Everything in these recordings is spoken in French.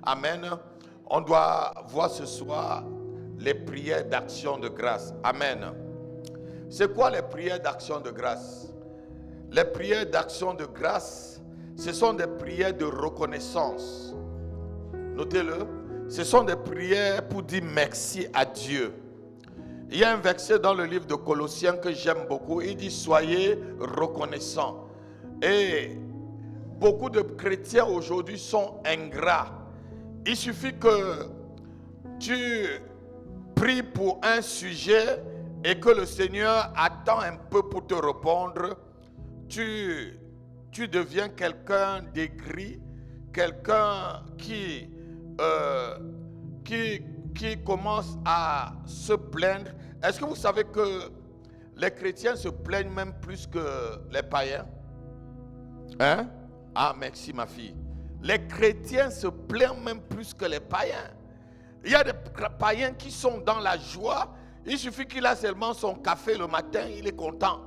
Amen. On doit voir ce soir les prières d'action de grâce. Amen. C'est quoi les prières d'action de grâce? Les prières d'action de grâce, ce sont des prières de reconnaissance. Notez-le. Ce sont des prières pour dire merci à Dieu. Il y a un verset dans le livre de Colossiens que j'aime beaucoup. Il dit, soyez reconnaissants. Et beaucoup de chrétiens aujourd'hui sont ingrats. Il suffit que tu pries pour un sujet et que le Seigneur attend un peu pour te répondre. Tu deviens quelqu'un d'aigri, quelqu'un qui commence à se plaindre. Est-ce que vous savez que les chrétiens se plaignent même plus que les païens? Hein? Ah, merci ma fille. Les chrétiens se plaignent même plus que les païens. Il y a des païens qui sont dans la joie. Il suffit qu'il a seulement son café le matin, il est content.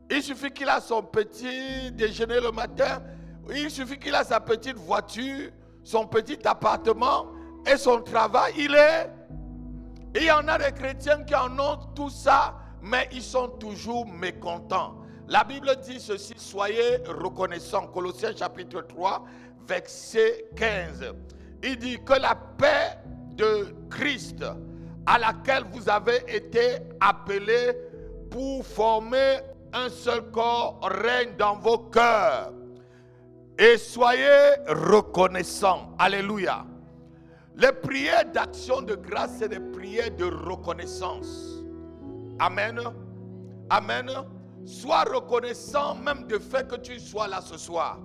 Il suffit qu'il a son petit déjeuner le matin. Il suffit qu'il a sa petite voiture, son petit appartement et son travail. Il y en a des chrétiens qui en ont tout ça, mais ils sont toujours mécontents. La Bible dit ceci, soyez reconnaissants. Colossiens chapitre 3, verset 15. Il dit que la paix de Christ, à laquelle vous avez été appelés pour former un seul corps, règne dans vos cœurs. Et soyez reconnaissants. Alléluia. Les prières d'action de grâce, c'est des prières de reconnaissance. Amen. Amen. Sois reconnaissant même du fait que tu sois là ce soir.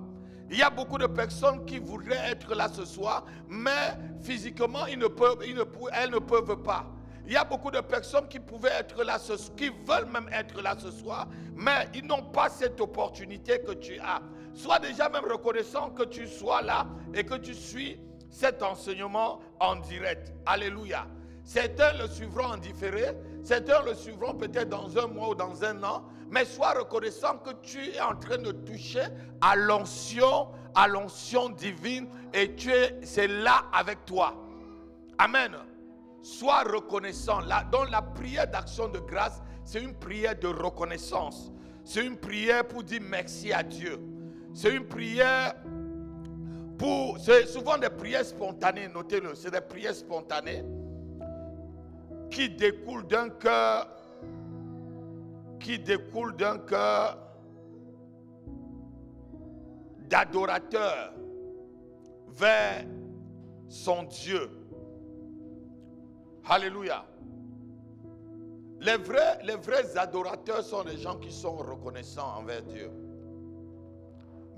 Il y a beaucoup de personnes qui voudraient être là ce soir, mais physiquement, elles ne peuvent pas. Il y a beaucoup de personnes qui pouvaient être là, qui veulent même être là ce soir, mais ils n'ont pas cette opportunité que tu as. Sois déjà même reconnaissant que tu sois là et que tu suis cet enseignement en direct. Alléluia. Certains le suivront en différé, certains le suivront peut-être dans un mois ou dans un an, mais sois reconnaissant que tu es en train de toucher à l'onction divine et c'est là avec toi. Amen. Sois reconnaissant. Donc la prière d'action de grâce, c'est une prière de reconnaissance. C'est une prière pour dire merci à Dieu. C'est une prière c'est souvent des prières spontanées, notez-le, c'est des prières spontanées qui découlent d'un cœur d'adorateur vers son Dieu. Alléluia. Les vrais adorateurs sont les gens qui sont reconnaissants envers Dieu.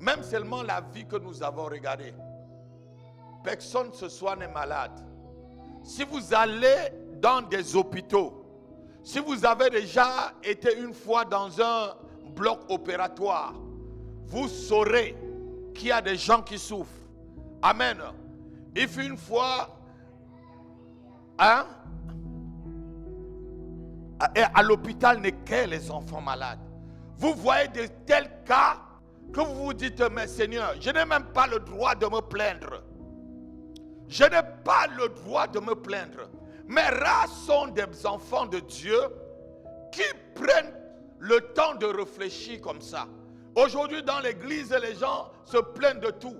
Même seulement la vie que nous avons regardée. Personne ce soir n'est malade. Si vous allez dans des hôpitaux, si vous avez déjà été une fois dans un bloc opératoire, vous saurez qu'il y a des gens qui souffrent. Amen. Il fut une fois, à l'hôpital n'est que les enfants malades. Vous voyez de tels cas que vous vous dites, mais Seigneur, je n'ai même pas le droit de me plaindre. Je n'ai pas le droit de me plaindre. Mais rares sont des enfants de Dieu qui prennent le temps de réfléchir comme ça. Aujourd'hui, dans l'église, les gens se plaignent de tout.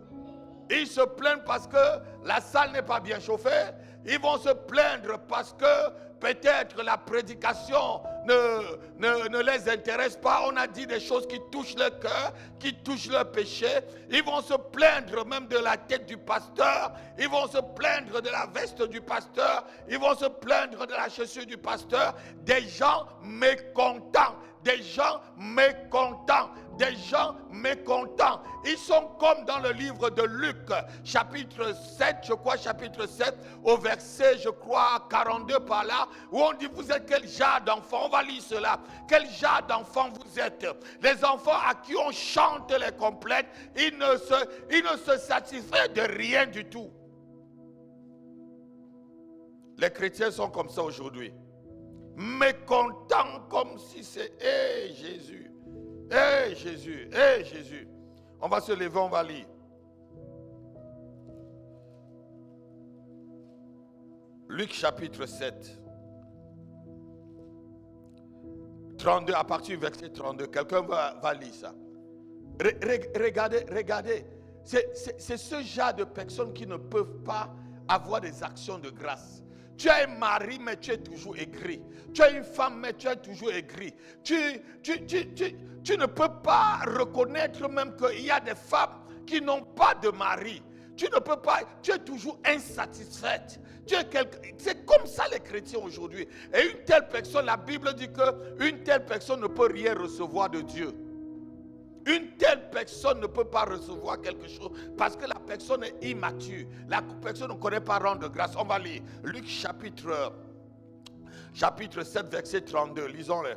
Ils se plaignent parce que la salle n'est pas bien chauffée. Ils vont se plaindre parce que peut-être la prédication ne les intéresse pas. On a dit des choses qui touchent leur cœur, qui touchent leur péché. Ils vont se plaindre même de la tête du pasteur. Ils vont se plaindre de la veste du pasteur. Ils vont se plaindre de la chaussure du pasteur. Des gens mécontents. Des gens mécontents. Des gens mécontents. Ils sont comme dans le livre de Luc, chapitre 7, je crois, chapitre 7, au verset, je crois, 42 par là, où on dit, vous êtes quel genre d'enfants? On va lire cela. Quel genre d'enfants vous êtes? Les enfants à qui on chante les complètes, ils ne se satisfont de rien du tout. Les chrétiens sont comme ça aujourd'hui. Mécontents comme si c'est, hé Jésus, hé Jésus, hé Jésus. On va se lever, on va lire. Luc chapitre 7. 32, à partir du verset 32. Quelqu'un va lire ça. Regardez. C'est ce genre de personnes qui ne peuvent pas avoir des actions de grâce. Tu as un mari, mais tu es toujours aigri. Tu as une femme, mais tu es toujours aigri. Tu ne peux pas reconnaître même qu'il y a des femmes qui n'ont pas de mari. Tu ne peux pas, tu es toujours insatisfaite. C'est comme ça les chrétiens aujourd'hui. Et une telle personne, la Bible dit qu'une telle personne ne peut rien recevoir de Dieu. Une telle personne ne peut pas recevoir quelque chose parce que la personne est immature. La personne ne connaît pas rendre grâce. On va lire Luc chapitre 7, verset 32. Lisons-le.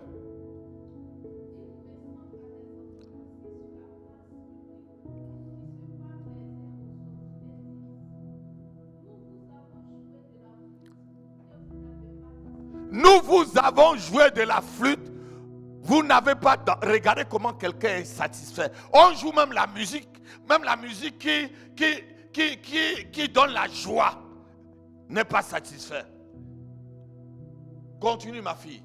Nous vous avons joué de la flûte. Vous n'avez pas... Regardez comment quelqu'un est satisfait. On joue même la musique qui donne la joie. N'est pas satisfait. Continue ma fille.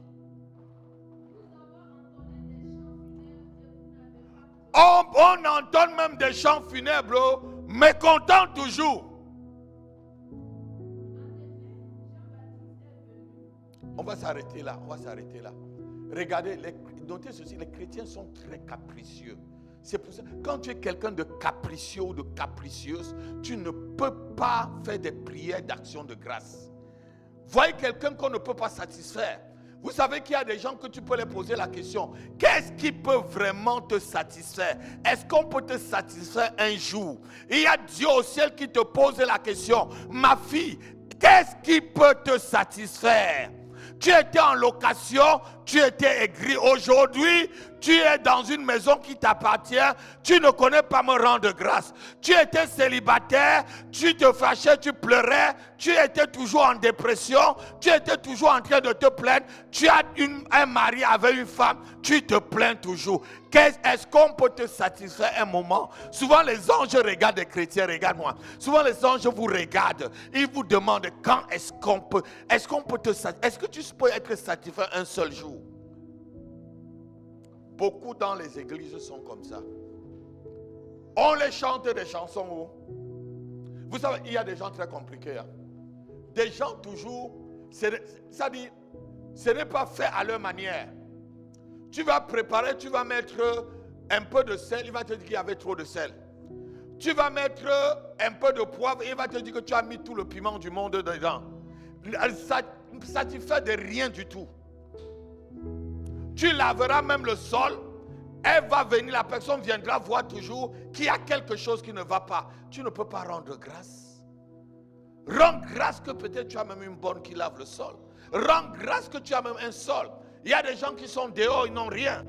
On entend même des chants funèbres, mécontents toujours. On va s'arrêter là. Regardez, notez ceci, les chrétiens sont très capricieux. C'est pour ça, quand tu es quelqu'un de capricieux ou de capricieuse, tu ne peux pas faire des prières d'action de grâce. Voyez quelqu'un qu'on ne peut pas satisfaire. Vous savez qu'il y a des gens que tu peux leur poser la question, qu'est-ce qui peut vraiment te satisfaire? Est-ce qu'on peut te satisfaire un jour? Il y a Dieu au ciel qui te pose la question, ma fille, qu'est-ce qui peut te satisfaire? Tu étais en location, tu étais aigri. Aujourd'hui, tu es dans une maison qui t'appartient. Tu ne connais pas me rendre grâce. Tu étais célibataire, tu te fâchais, tu pleurais. Tu étais toujours en dépression. Tu étais toujours en train de te plaindre. Tu as un mari avec une femme. Tu te plains toujours. Est-ce qu'on peut te satisfaire un moment? Souvent les anges regardent les chrétiens, regarde-moi. Souvent les anges vous regardent. Ils vous demandent quand est-ce qu'on peut te satisfaire? Est-ce que tu peux être satisfait un seul jour? Beaucoup dans les églises sont comme ça. On les chante des chansons où? Vous savez, il y a des gens très compliqués. Hein? Des gens toujours, ça dit, ce n'est pas fait à leur manière. Tu vas préparer, tu vas mettre un peu de sel, il va te dire qu'il y avait trop de sel. Tu vas mettre un peu de poivre, il va te dire que tu as mis tout le piment du monde dedans. Ça ne satisfait de rien du tout. Tu laveras même le sol, elle va venir, la personne viendra voir toujours qu'il y a quelque chose qui ne va pas. Tu ne peux pas rendre grâce. Rends grâce que peut-être tu as même une bonne qui lave le sol. Rends grâce que tu as même un sol. Il y a des gens qui sont dehors, ils n'ont rien.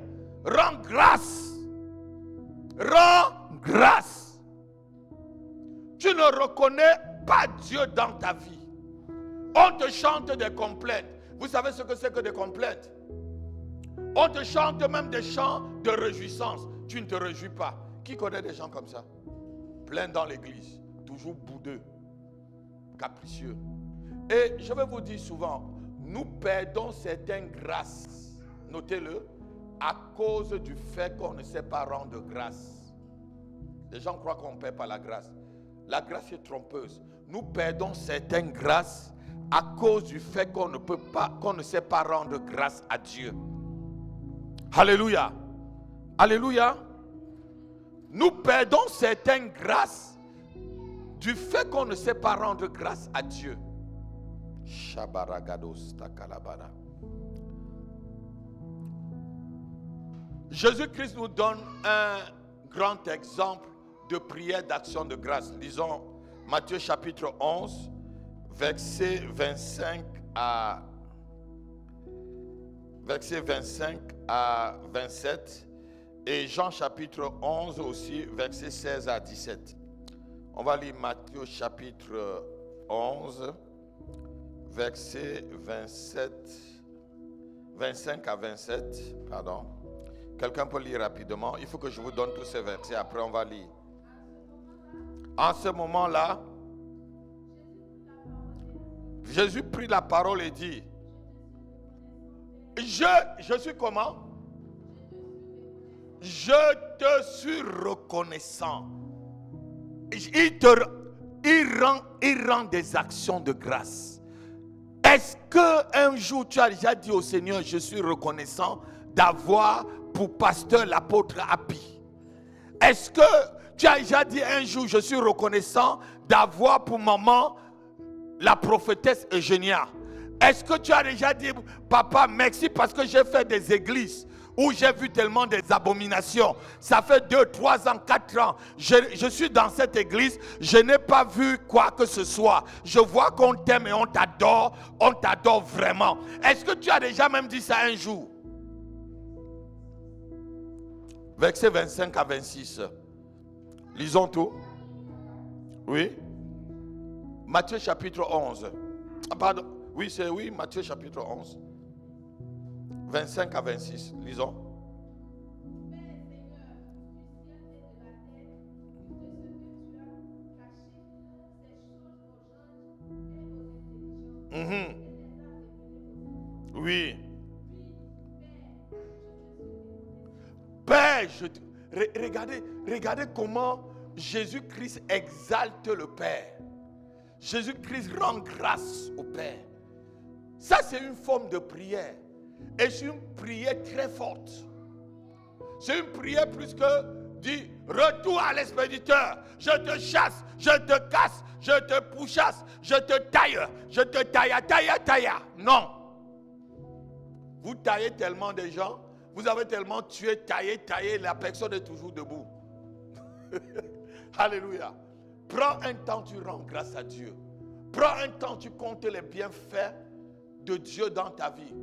Rends grâce. Rends grâce. Tu ne reconnais pas Dieu dans ta vie. On te chante des complaintes. Vous savez ce que c'est que des complaintes? On te chante même des chants de réjouissance. Tu ne te réjouis pas. Qui connaît des gens comme ça? Plein dans l'église. Toujours boudeux. Capricieux. Et je vais vous dire souvent, nous perdons certaines grâces. Notez-le. À cause du fait qu'on ne sait pas rendre grâce. Les gens croient qu'on ne perd pas la grâce. La grâce est trompeuse. Nous perdons certaines grâces à cause du fait qu'on ne sait pas rendre grâce à Dieu. Alléluia. Alléluia. Nous perdons certaines grâces du fait qu'on ne sait pas rendre grâce à Dieu. Jésus-Christ nous donne un grand exemple de prière d'action de grâce. Lisons Matthieu chapitre 11, verset 25 à 27 et Jean chapitre 11 aussi, verset 16 à 17. On va lire Matthieu chapitre 11, verset 25 à 27. Pardon. Quelqu'un peut lire rapidement. Il faut que je vous donne tous ces versets. Après, on va lire. En ce moment-là, Jésus prit la parole et dit, je suis comment? Je te suis reconnaissant. Il rend des actions de grâce. Est-ce qu'un jour tu as déjà dit au Seigneur, je suis reconnaissant d'avoir pour pasteur l'apôtre Happy? Est-ce que tu as déjà dit un jour, je suis reconnaissant d'avoir pour maman la prophétesse Eugénia? Est-ce que tu as déjà dit, papa, merci parce que j'ai fait des églises où j'ai vu tellement des abominations. Ça fait 2, 3 ans, 4 ans. Je suis dans cette église, je n'ai pas vu quoi que ce soit. Je vois qu'on t'aime et on t'adore vraiment. Est-ce que tu as déjà même dit ça un jour? Versets 25 à 26. Lisons tout. Oui. Matthieu chapitre 11. Pardon. Oui, Matthieu chapitre 11. 25 à 26. Lisons. Oui. Père, regardez comment Jésus-Christ exalte le Père. Jésus-Christ rend grâce au Père. Ça, c'est une forme de prière. Et c'est une prière très forte. C'est une prière plus que dit retour à l'expéditeur. Je te chasse, je te casse, je te pourchasse, je te taille. Non. Vous taillez tellement de gens, vous avez tellement tué, taillé, la personne est toujours debout. Alléluia. Prends un temps, tu rends grâce à Dieu. Prends un temps, tu comptes les bienfaits de Dieu dans ta vie.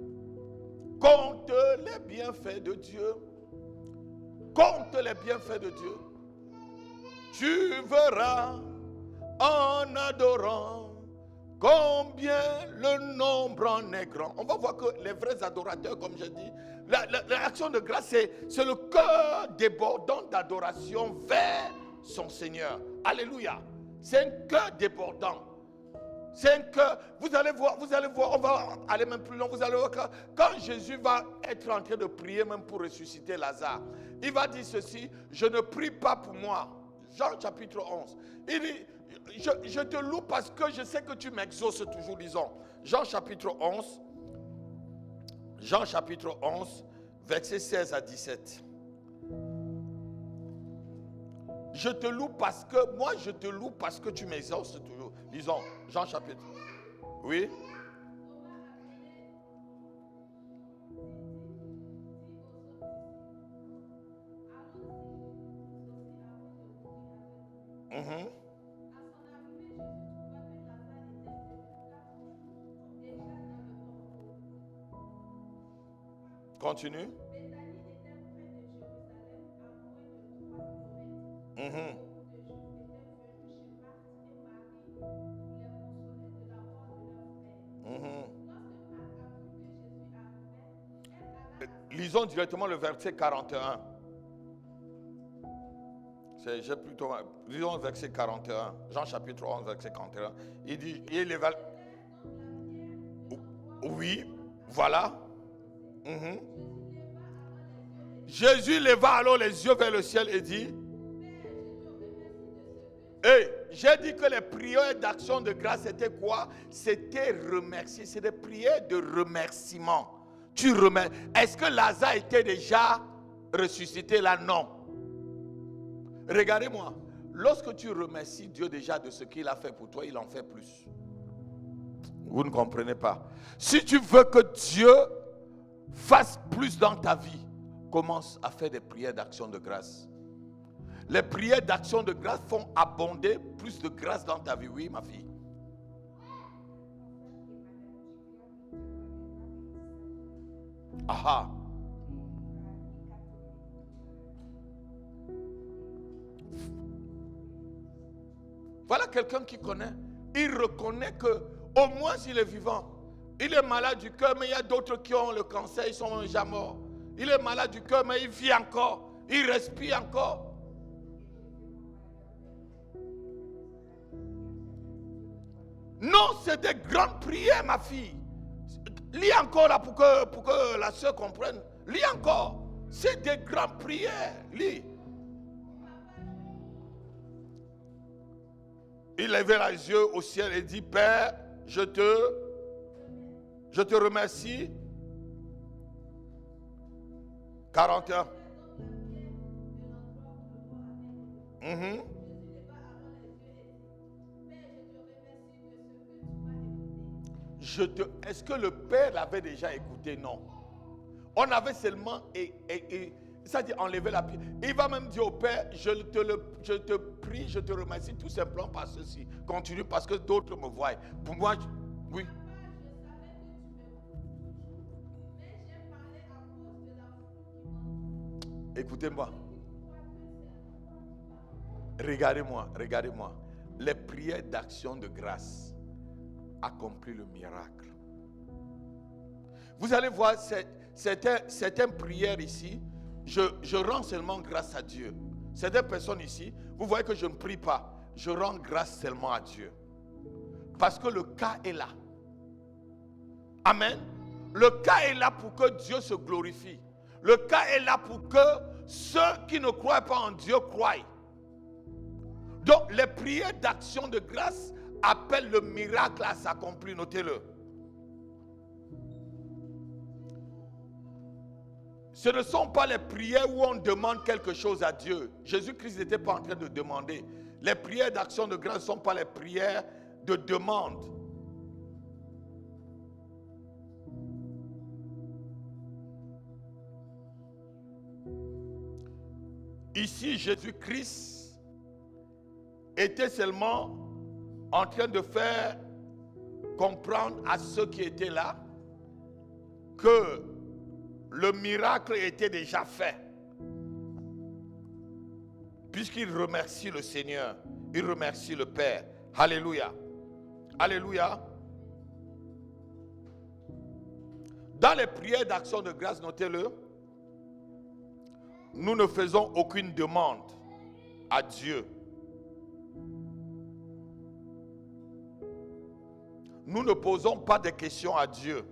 Compte les bienfaits de Dieu. Compte les bienfaits de Dieu. Tu verras en adorant combien le nombre en est grand. On va voir que les vrais adorateurs, comme je dis, l'action de grâce, c'est le cœur débordant d'adoration vers son Seigneur. Alléluia. C'est un cœur débordant. C'est un cœur. Vous allez voir, on va aller même plus loin. Vous allez voir que quand Jésus va être en train de prier même pour ressusciter Lazare, il va dire ceci, je ne prie pas pour moi. Jean chapitre 11. Il dit, je te loue parce que je sais que tu m'exauces toujours, disons. Jean chapitre 11. Jean chapitre 11, versets 16 à 17. Je te loue parce que, moi je te loue parce que tu m'exauces toujours. Disons, Jean chapitre. Oui. Continue. Lisons directement le verset 41. J'ai plutôt. Lisons le verset 41. Jean chapitre 11, verset 41. Il dit, oui, voilà. Jésus leva alors les yeux vers le ciel et dit, j'ai dit que les prières d'action de grâce c'était quoi? C'était remercier, c'est des prières de remerciement. Tu remercies. Est-ce que Lazare était déjà ressuscité là? Non. Regardez-moi, lorsque tu remercies Dieu déjà de ce qu'il a fait pour toi, il en fait plus. Vous ne comprenez pas. Si tu veux que Dieu fasse plus dans ta vie, commence à faire des prières d'action de grâce. Les prières d'action de grâce font abonder plus de grâce dans ta vie. Oui, ma fille. Aha. Voilà quelqu'un qui connaît. Il reconnaît que au moins s'il est vivant. Il est malade du cœur, mais il y a d'autres qui ont le cancer, ils sont déjà morts. Il est malade du cœur, mais il vit encore. Il respire encore. Non, c'est des grandes prières, ma fille. Lis encore là pour que la soeur comprenne. Lis encore. C'est des grandes prières. Lis. Il levait les yeux au ciel et dit, Père, je te remercie. 40 heures. Est-ce que le Père l'avait déjà écouté? Non. On avait seulement c'est-à-dire enlever la pierre. Il va même dire au Père, je te prie, je te remercie tout simplement par ceci. Continue parce que d'autres me voient. Pour moi, oui. Écoutez-moi. Regardez-moi. Les prières d'action de grâce accomplissent le miracle. Vous allez voir certaines prières ici, je rends seulement grâce à Dieu. Certaines personnes ici, vous voyez que je ne prie pas, je rends grâce seulement à Dieu. Parce que le cas est là. Amen. Le cas est là pour que Dieu se glorifie. Le cas est là pour que ceux qui ne croient pas en Dieu croient. Donc les prières d'action de grâce appellent le miracle à s'accomplir. Notez-le. Ce ne sont pas les prières où on demande quelque chose à Dieu. Jésus-Christ n'était pas en train de demander. Les prières d'action de grâce ne sont pas les prières de demande. Ici, Jésus-Christ était seulement en train de faire comprendre à ceux qui étaient là que le miracle était déjà fait. Puisqu'il remercie le Seigneur, il remercie le Père. Alléluia. Alléluia. Dans les prières d'action de grâce, notez-le, nous ne faisons aucune demande à Dieu. Nous ne posons pas de questions à Dieu.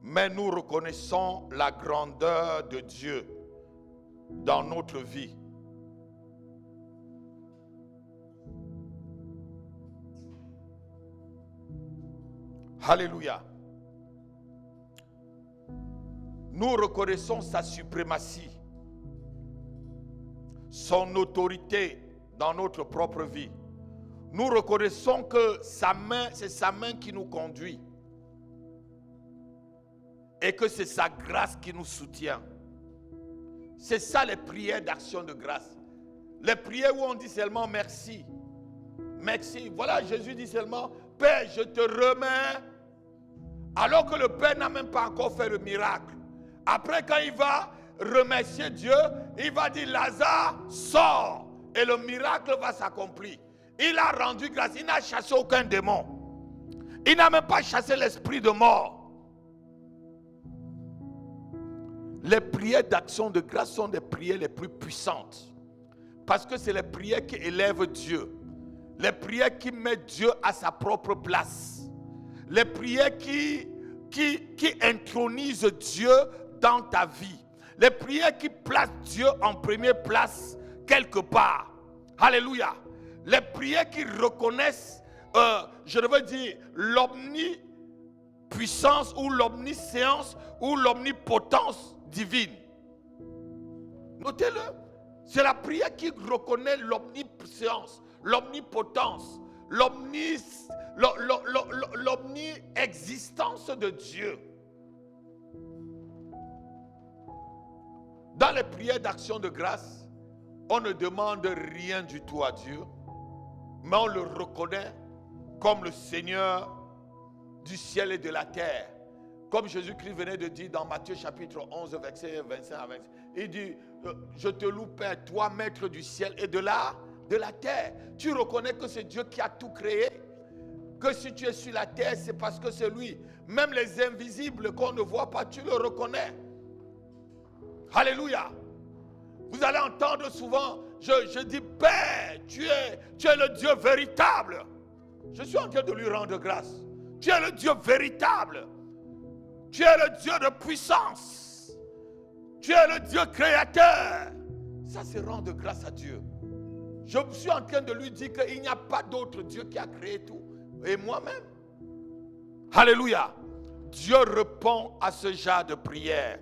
Mais nous reconnaissons la grandeur de Dieu dans notre vie. Alléluia. Nous reconnaissons sa suprématie, son autorité dans notre propre vie. Nous reconnaissons que sa main, c'est sa main qui nous conduit. Et que c'est sa grâce qui nous soutient. C'est ça les prières d'action de grâce. Les prières où on dit seulement merci. Merci. Voilà, Jésus dit seulement, Père, je te remets. Alors que le Père n'a même pas encore fait le miracle. Après, quand il va remercier Dieu, il va dire, Lazare, sors. Et le miracle va s'accomplir. Il a rendu grâce. Il n'a chassé aucun démon. Il n'a même pas chassé l'esprit de mort. Les prières d'action de grâce sont des prières les plus puissantes. Parce que c'est les prières qui élèvent Dieu. Les prières qui mettent Dieu à sa propre place. Les prières qui intronisent Dieu dans ta vie. Les prières qui placent Dieu en première place quelque part. Alléluia. Les prières qui reconnaissent, je veux dire, l'omnipuissance ou l'omniscience ou l'omnipotence divine. Notez-le. C'est la prière qui reconnaît l'omniscience, l'omnipotence, l'omni-existence de Dieu. Dans les prières d'action de grâce, on ne demande rien du tout à Dieu, mais on le reconnaît comme le Seigneur du ciel et de la terre. Comme Jésus-Christ venait de dire dans Matthieu chapitre 11, verset 25 à 26. Il dit, je te loue Père, toi maître du ciel et de la terre. Tu reconnais que c'est Dieu qui a tout créé. Que si tu es sur la terre, c'est parce que c'est lui. Même les invisibles qu'on ne voit pas, tu le reconnais. Alléluia. Vous allez entendre souvent, je dis, Père, tu es le Dieu véritable. Je suis en train de lui rendre grâce. Tu es le Dieu véritable. Tu es le Dieu de puissance. Tu es le Dieu créateur. Ça, c'est rendre grâce à Dieu. Je suis en train de lui dire qu'il n'y a pas d'autre Dieu qui a créé tout. Et moi-même. Alléluia. Dieu répond à ce genre de prière.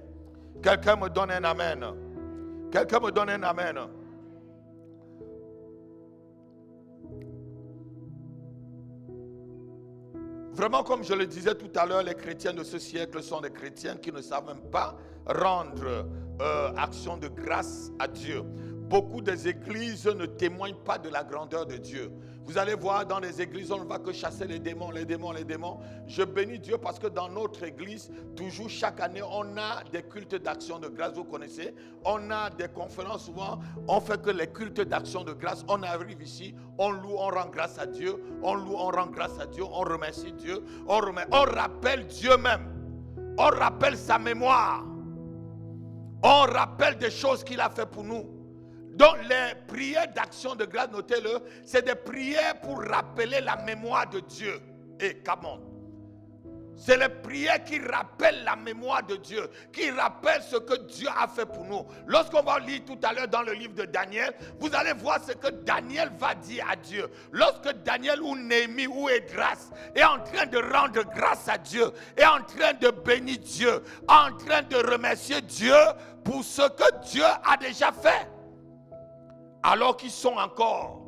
Quelqu'un me donne un amen. Quelqu'un me donne un amen. Vraiment, comme je le disais tout à l'heure, les chrétiens de ce siècle sont des chrétiens qui ne savent même pas rendre action de grâce à Dieu. Beaucoup des églises ne témoignent pas de la grandeur de Dieu. Vous allez voir dans les églises, on ne va que chasser les démons. Je bénis Dieu parce que dans notre église, toujours chaque année, on a des cultes d'action de grâce, vous connaissez. On a des conférences souvent, on fait que les cultes d'action de grâce. On arrive ici, on loue, on rend grâce à Dieu. On loue, on rend grâce à Dieu, on remercie Dieu. On rappelle Dieu même. On rappelle sa mémoire. On rappelle des choses qu'il a fait pour nous. Donc les prières d'action de grâce, notez-le, c'est des prières pour rappeler la mémoire de Dieu. Et come on. C'est les prières qui rappellent la mémoire de Dieu, qui rappellent ce que Dieu a fait pour nous. Lorsqu'on va lire tout à l'heure dans le livre de Daniel, vous allez voir ce que Daniel va dire à Dieu. Lorsque Daniel ou Néhémie ou Esdras est en train de rendre grâce à Dieu, est en train de bénir Dieu, en train de remercier Dieu pour ce que Dieu a déjà fait. Alors qu'ils sont encore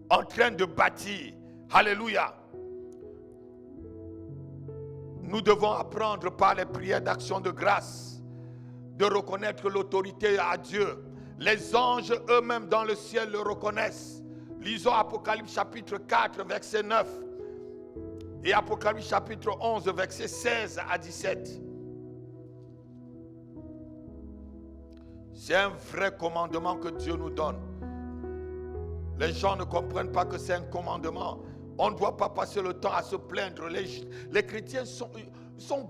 en train de bâtir. Alléluia. Nous devons apprendre par les prières d'action de grâce de reconnaître l'autorité à Dieu. Les anges eux-mêmes dans le ciel le reconnaissent. Lisons Apocalypse chapitre 4 verset 9 et Apocalypse chapitre 11 verset 16 à 17. C'est un vrai commandement que Dieu nous donne. Les gens ne comprennent pas que c'est un commandement. On ne doit pas passer le temps à se plaindre. Les chrétiens sont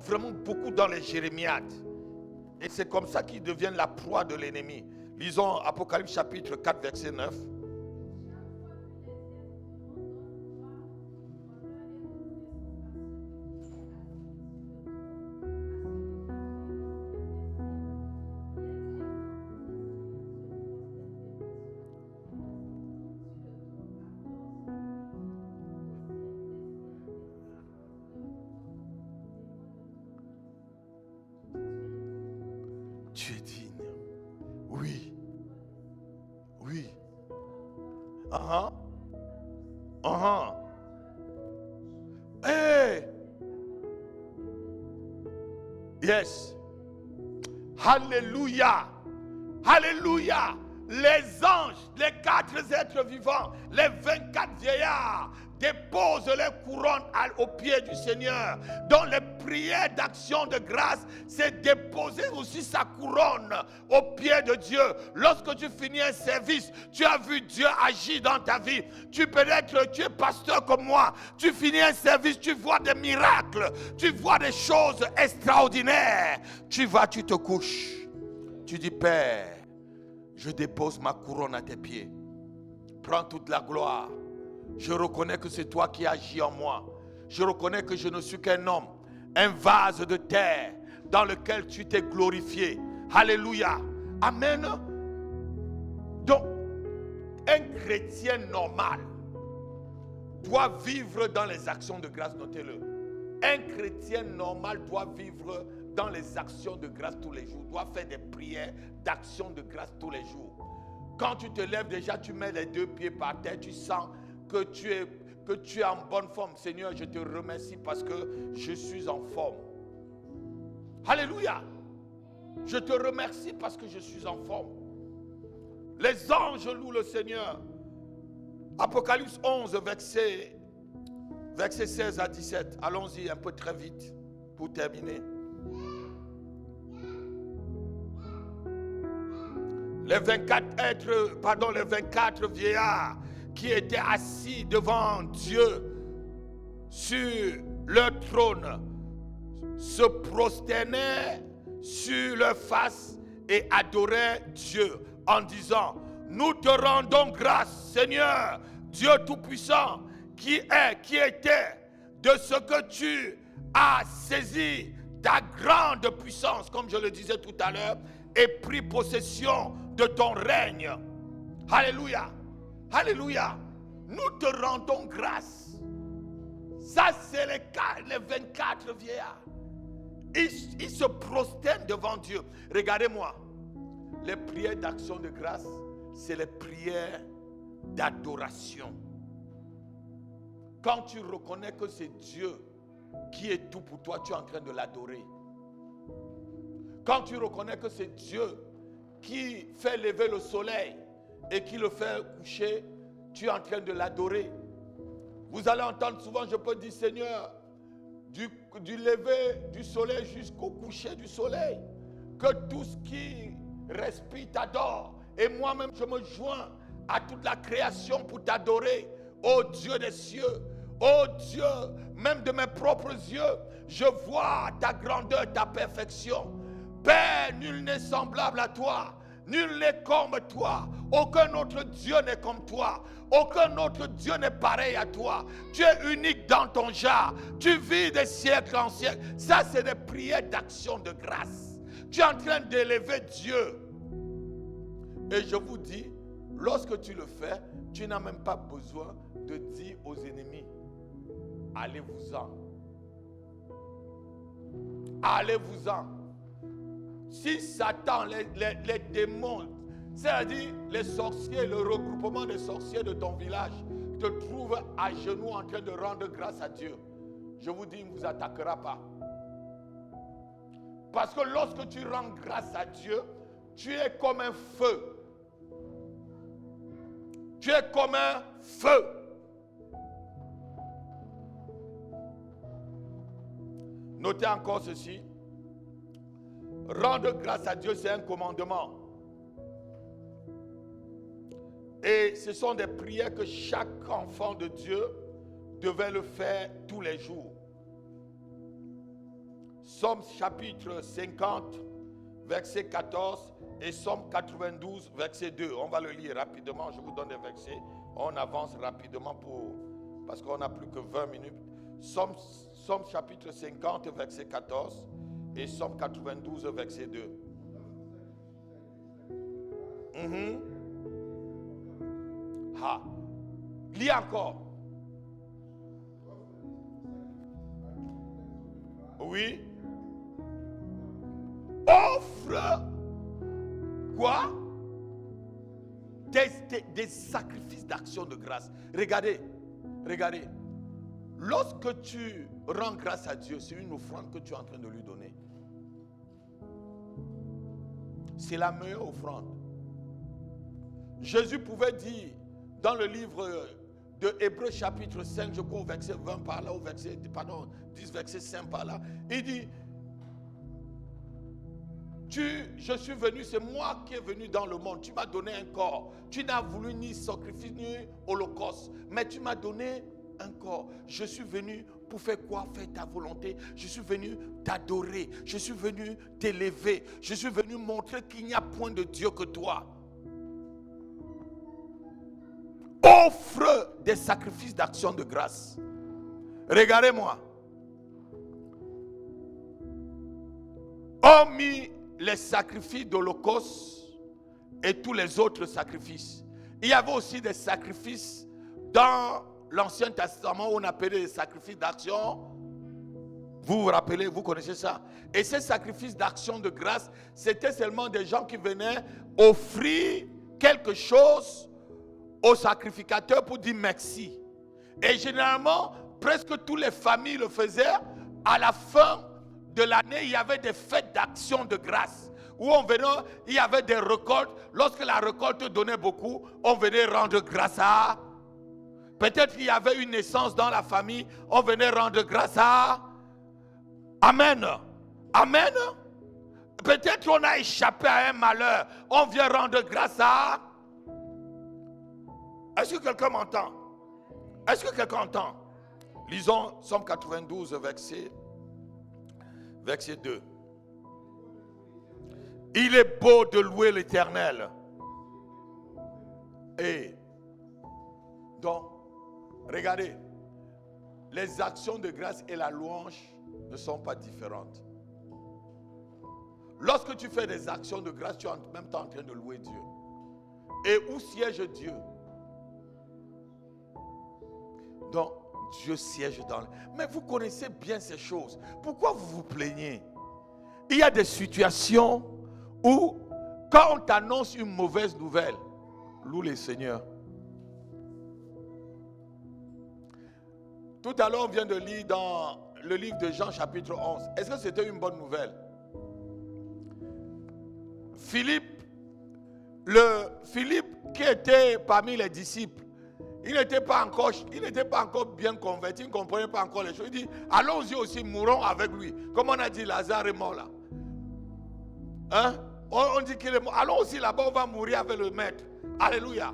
vraiment beaucoup dans les jérémiades. Et c'est comme ça qu'ils deviennent la proie de l'ennemi. Lisons Apocalypse chapitre 4 verset 9. Tu es digne. Oui. Oui. Hey. Yes. Alléluia. Alléluia. Les anges, les 4 êtres vivants, les 24 vieillards déposent les couronnes aux pieds du Seigneur. Dans les prières d'action de grâce, c'est déposer aussi sa couronne aux pieds de Dieu. Lorsque tu finis un service, tu as vu Dieu agir dans ta vie. Tu es pasteur comme moi. Tu finis un service, tu vois des miracles. Tu vois des choses extraordinaires. Tu vas, tu te couches. Tu dis, Père, je dépose ma couronne à tes pieds. Prends toute la gloire. Je reconnais que c'est toi qui agis en moi. Je reconnais que je ne suis qu'un homme, un vase de terre dans lequel tu t'es glorifié. Alléluia. Amen. Donc, un chrétien normal doit vivre dans les actions de grâce, notez-le. Un chrétien normal doit vivre dans les actions de grâce tous les jours, doit faire des prières d'action de grâce tous les jours. Quand tu te lèves déjà, tu mets les 2 pieds par terre, tu sens que tu es en bonne forme. Seigneur, je te remercie parce que je suis en forme. Alléluia. Je te remercie parce que je suis en forme. Les anges louent le Seigneur. Apocalypse 11, verset 16 à 17. Allons-y un peu très vite pour terminer. Les 24 vieillards qui étaient assis devant Dieu sur leur trône se prosternaient sur leur face et adoraient Dieu en disant, nous te rendons grâce, Seigneur, Dieu Tout-Puissant, qui est, qui était, de ce que tu as saisi ta grande puissance, comme je le disais tout à l'heure, et pris possession de ton règne. Alléluia. Alléluia. Nous te rendons grâce. Ça, c'est les 24 vieillards. Ils se prosternent devant Dieu. Regardez-moi. Les prières d'action de grâce, c'est les prières d'adoration. Quand tu reconnais que c'est Dieu qui est tout pour toi, tu es en train de l'adorer. Quand tu reconnais que c'est Dieu qui fait lever le soleil et qui le fait coucher, tu es en train de l'adorer. Vous allez entendre souvent, je peux dire, Seigneur, du lever du soleil jusqu'au coucher du soleil, que tout ce qui respire t'adore. Et moi-même, je me joins à toute la création pour t'adorer, ô Dieu des cieux. Ô Dieu, même de mes propres yeux, je vois ta grandeur, ta perfection. Père, nul n'est semblable à toi. Nul n'est comme toi. Aucun autre Dieu n'est comme toi. Aucun autre Dieu n'est pareil à toi. Tu es unique dans ton genre. Tu vis des siècles en siècles. Ça, c'est des prières d'action de grâce. Tu es en train d'élever Dieu. Et je vous dis, lorsque tu le fais, tu n'as même pas besoin de dire aux ennemis, allez-vous-en. Allez-vous-en. Si Satan, les démons, c'est-à-dire les sorciers, le regroupement des sorciers de ton village, te trouvent à genoux en train de rendre grâce à Dieu, je vous dis, il ne vous attaquera pas. Parce que lorsque tu rends grâce à Dieu, tu es comme un feu. Tu es comme un feu. Notez encore ceci. Rendre grâce à Dieu, c'est un commandement. Et ce sont des prières que chaque enfant de Dieu devait le faire tous les jours. Psaume chapitre 50, verset 14 et Psaume 92, verset 2. On va le lire rapidement, je vous donne des versets. On avance rapidement parce qu'on n'a plus que 20 minutes. Psaume chapitre 50, verset 14 et Psaume 92, verset 2. Ah. Lis encore. Oui. Offre quoi? Des sacrifices d'action de grâce. Regardez. Lorsque tu rends grâce à Dieu, c'est une offrande que tu es en train de lui donner. C'est la meilleure offrande. Jésus pouvait dire dans le livre de Hébreux chapitre 5, je crois au verset 20 par là, 10 verset 5 par là, il dit, je suis venu, c'est moi qui est venu dans le monde, tu m'as donné un corps, tu n'as voulu ni sacrifice ni holocauste, mais tu m'as donné un corps. Je suis venu pour faire quoi? Faire ta volonté. Je suis venu t'adorer, je suis venu t'élever, je suis venu montrer qu'il n'y a point de Dieu que toi. Offre des sacrifices d'action de grâce. Regardez-moi. Hormis les sacrifices d'Holocauste et tous les autres sacrifices, il y avait aussi des sacrifices dans l'Ancien Testament où on appelait les sacrifices d'action. Vous vous rappelez, vous connaissez ça. Et ces sacrifices d'action de grâce, c'était seulement des gens qui venaient offrir quelque chose au sacrificateur pour dire merci. Et généralement, presque toutes les familles le faisaient. À la fin de l'année, il y avait des fêtes d'action de grâce. Où on venait, il y avait des récoltes. Lorsque la récolte donnait beaucoup, on venait rendre grâce à. Peut-être qu'il y avait une naissance dans la famille, on venait rendre grâce à. Amen. Amen. Peut-être qu'on a échappé à un malheur, on vient rendre grâce à. Est-ce que quelqu'un m'entend? Est-ce que quelqu'un entend? Lisons Psaume 92, verset 2. Il est beau de louer l'Éternel. Et donc, regardez, les actions de grâce et la louange ne sont pas différentes. Lorsque tu fais des actions de grâce, tu es en même temps en train de louer Dieu. Et où siège Dieu? Donc, Dieu siège dans... Mais vous connaissez bien ces choses. Pourquoi vous vous plaignez? Il y a des situations où, quand on t'annonce une mauvaise nouvelle, loue le Seigneur. Tout à l'heure, on vient de lire dans le livre de Jean, chapitre 11. Est-ce que c'était une bonne nouvelle? Philippe qui était parmi les disciples, il n'était pas encore bien converti, il ne comprenait pas encore les choses. Il dit, allons-y aussi, mourons avec lui. Comme on a dit, Lazare est mort là. Hein? On dit qu'il est mort. Allons aussi là-bas, on va mourir avec le maître. Alléluia.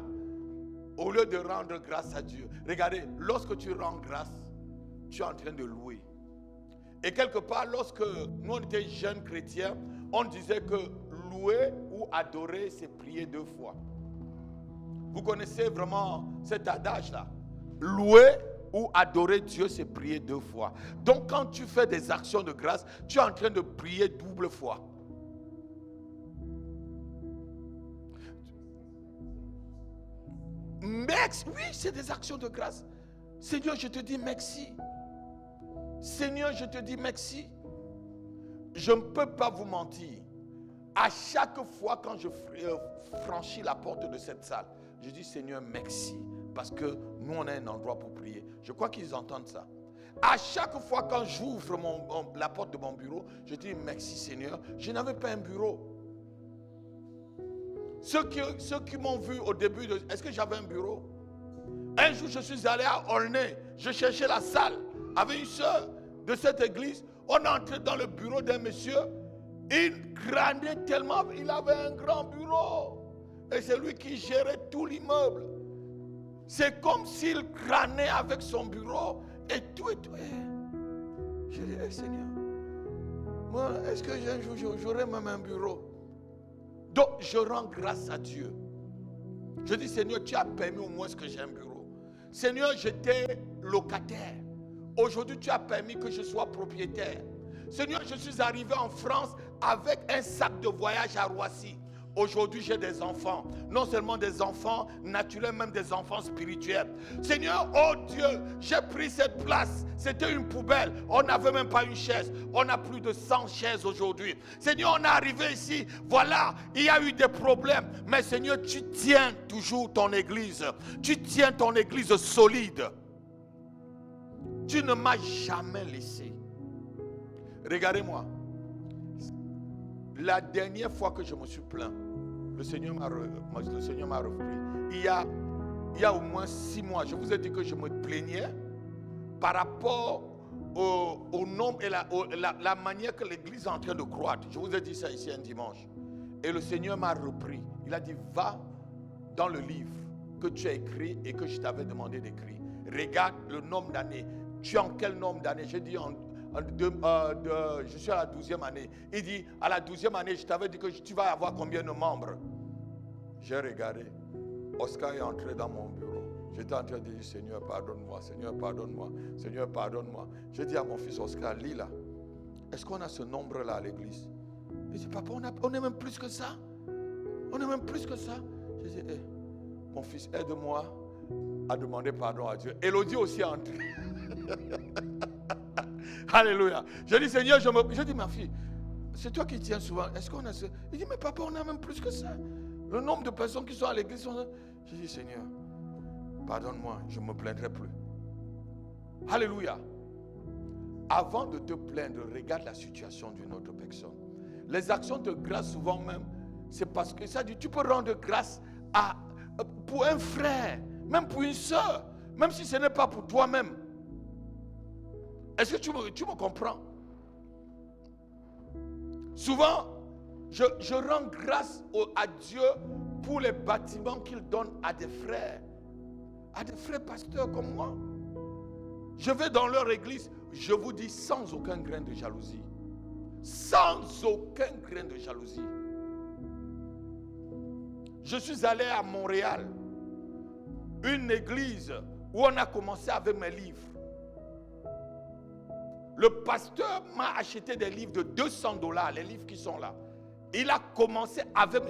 Au lieu de rendre grâce à Dieu. Regardez, lorsque tu rends grâce, tu es en train de louer. Et quelque part, lorsque nous on était jeunes chrétiens, on disait que louer ou adorer, c'est prier 2 fois. Vous connaissez vraiment cet adage-là. Louer ou adorer Dieu, c'est prier 2 fois. Donc quand tu fais des actions de grâce, tu es en train de prier double fois. Merci. Oui, c'est des actions de grâce. Seigneur, je te dis merci. Seigneur, je te dis merci. Je ne peux pas vous mentir. À chaque fois quand je franchis la porte de cette salle, je dis Seigneur, merci. Parce que nous, on a un endroit pour prier. Je crois qu'ils entendent ça. À chaque fois quand j'ouvre la porte de mon bureau, je dis merci Seigneur. Je n'avais pas un bureau. Ceux qui m'ont vu au début, est-ce que j'avais un bureau? Un jour, je suis allé à Aulnay. Je cherchais la salle avec une soeur de cette église. On est entré dans le bureau d'un monsieur. Il crânait tellement. Il avait un grand bureau. Et c'est lui qui gérait tout l'immeuble. C'est comme s'il crânait avec son bureau et tout et tout. Je dis, hey, Seigneur, moi, est-ce que un jour j'aurai même un bureau? Donc, je rends grâce à Dieu. Je dis, Seigneur, tu as permis au moins que j'ai un bureau. Seigneur, j'étais locataire. Aujourd'hui, tu as permis que je sois propriétaire. Seigneur, je suis arrivé en France avec un sac de voyage à Roissy. Aujourd'hui, j'ai des enfants. Non seulement des enfants naturels, même des enfants spirituels. Seigneur, oh Dieu, j'ai pris cette place. C'était une poubelle. On n'avait même pas une chaise. On a plus de 100 chaises aujourd'hui. Seigneur, on est arrivé ici. Voilà, il y a eu des problèmes. Mais Seigneur, tu tiens toujours ton église. Tu tiens ton église solide. Tu ne m'as jamais laissé. Regardez-moi. La dernière fois que je me suis plaint, le Seigneur m'a repris. Il y a au moins 6 mois, je vous ai dit que je me plaignais par rapport au nombre et la manière que l'église est en train de croître. Je vous ai dit ça ici un dimanche. Et le Seigneur m'a repris. Il a dit, va dans le livre que tu as écrit et que je t'avais demandé d'écrire. Regarde le nombre d'années. Tu es en quel nombre d'années? J'ai dit je suis à la 12e année. Il dit, à la 12e année, je t'avais dit que tu vas avoir combien de membres? J'ai regardé. Oscar est entré dans mon bureau. J'étais en train de dire, Seigneur, pardonne-moi, Seigneur, pardonne-moi, Seigneur, pardonne-moi. J'ai dit à mon fils Oscar, lis là. Est-ce qu'on a ce nombre-là à l'église? Il dit, papa, on est même plus que ça. On est même plus que ça. J'ai dit, mon fils, aide-moi à demander pardon à Dieu. Élodie aussi est entrée. Alléluia. Je dis, Seigneur, je dis, ma fille, c'est toi qui tiens souvent. Est-ce qu'on a ce... Il dit, mais papa, on a même plus que ça. Le nombre de personnes qui sont à l'église sont... Je dis, Seigneur, pardonne-moi, je ne me plaindrai plus. Alléluia. Avant de te plaindre, regarde la situation d'une autre personne. Les actions de grâce, souvent même, c'est parce que ça dit, tu peux rendre grâce pour un frère, même pour une soeur, même si ce n'est pas pour toi-même. Est-ce que tu me comprends? Souvent, je rends grâce à Dieu pour les bâtiments qu'il donne à des frères pasteurs comme moi. Je vais dans leur église, je vous dis sans aucun grain de jalousie. Sans aucun grain de jalousie. Je suis allé à Montréal une église où on a commencé avec mes livres. Le pasteur m'a acheté des livres de $200, les livres qui sont là. Il a commencé avec,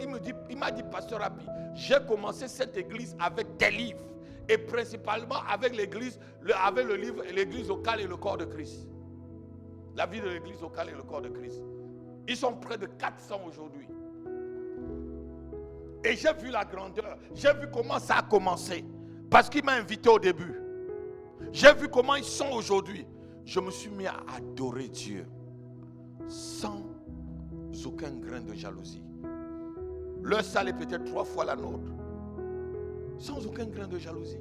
il m'a dit, pasteur Rapi, j'ai commencé cette église avec des livres. Et principalement avec l'église, avec le livre, l'église locale et le corps de Christ. La vie de l'église locale et le corps de Christ. Ils sont près de 400 aujourd'hui. Et j'ai vu la grandeur. J'ai vu comment ça a commencé. Parce qu'il m'a invité au début. J'ai vu comment ils sont aujourd'hui. Je me suis mis à adorer Dieu. Sans aucun grain de jalousie. Leur salle est peut-être 3 fois la nôtre. Sans aucun grain de jalousie.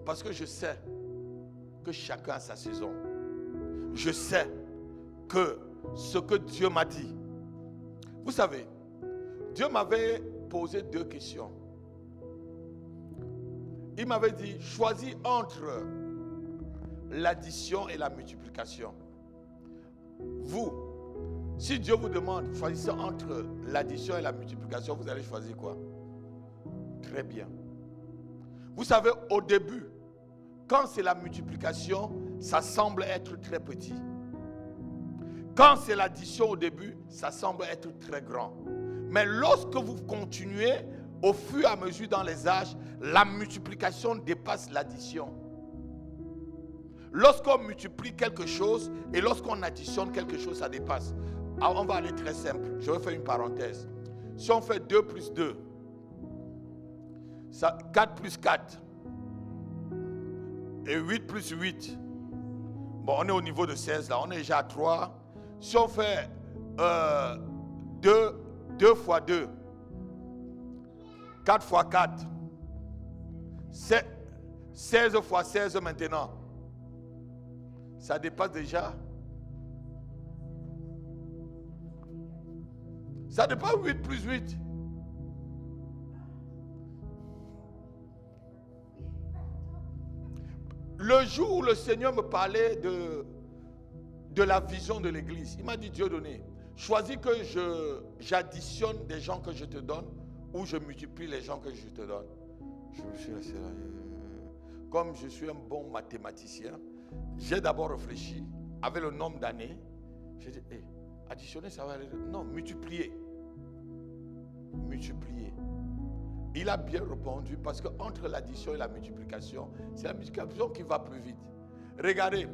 Parce que je sais que chacun a sa saison. Je sais que ce que Dieu m'a dit. Vous savez, Dieu m'avait posé 2 questions. Il m'avait dit, choisis entre l'addition et la multiplication. Vous, si Dieu vous demande, choisissez entre l'addition et la multiplication, vous allez choisir quoi? Très bien. Vous savez, au début, quand c'est la multiplication, ça semble être très petit. Quand c'est l'addition au début, ça semble être très grand. Mais lorsque vous continuez, au fur et à mesure dans les âges, la multiplication dépasse l'addition. Lorsqu'on multiplie quelque chose et lorsqu'on additionne quelque chose, ça dépasse. Alors on va aller très simple. Je vais faire une parenthèse. Si on fait 2 plus 2, ça, 4 plus 4 et 8 plus 8. Bon, on est au niveau de 16 là, on est déjà à 3. Si on fait 2 fois 2, 4 fois 4, 16 fois 16 maintenant, ça dépasse déjà. Ça dépasse 8 plus 8. Le jour où le Seigneur me parlait de la vision de l'église, il m'a dit, Dieu donné, choisis que j'additionne des gens que je te donne ou je multiplie les gens que je te donne. Je me suis resté là. Comme je suis un bon mathématicien, j'ai d'abord réfléchi avec le nombre d'années. J'ai dit, additionner, ça va aller. Non, multiplier. Multiplier. Il a bien répondu parce qu'entre l'addition et la multiplication, c'est la multiplication qui va plus vite. Regardez,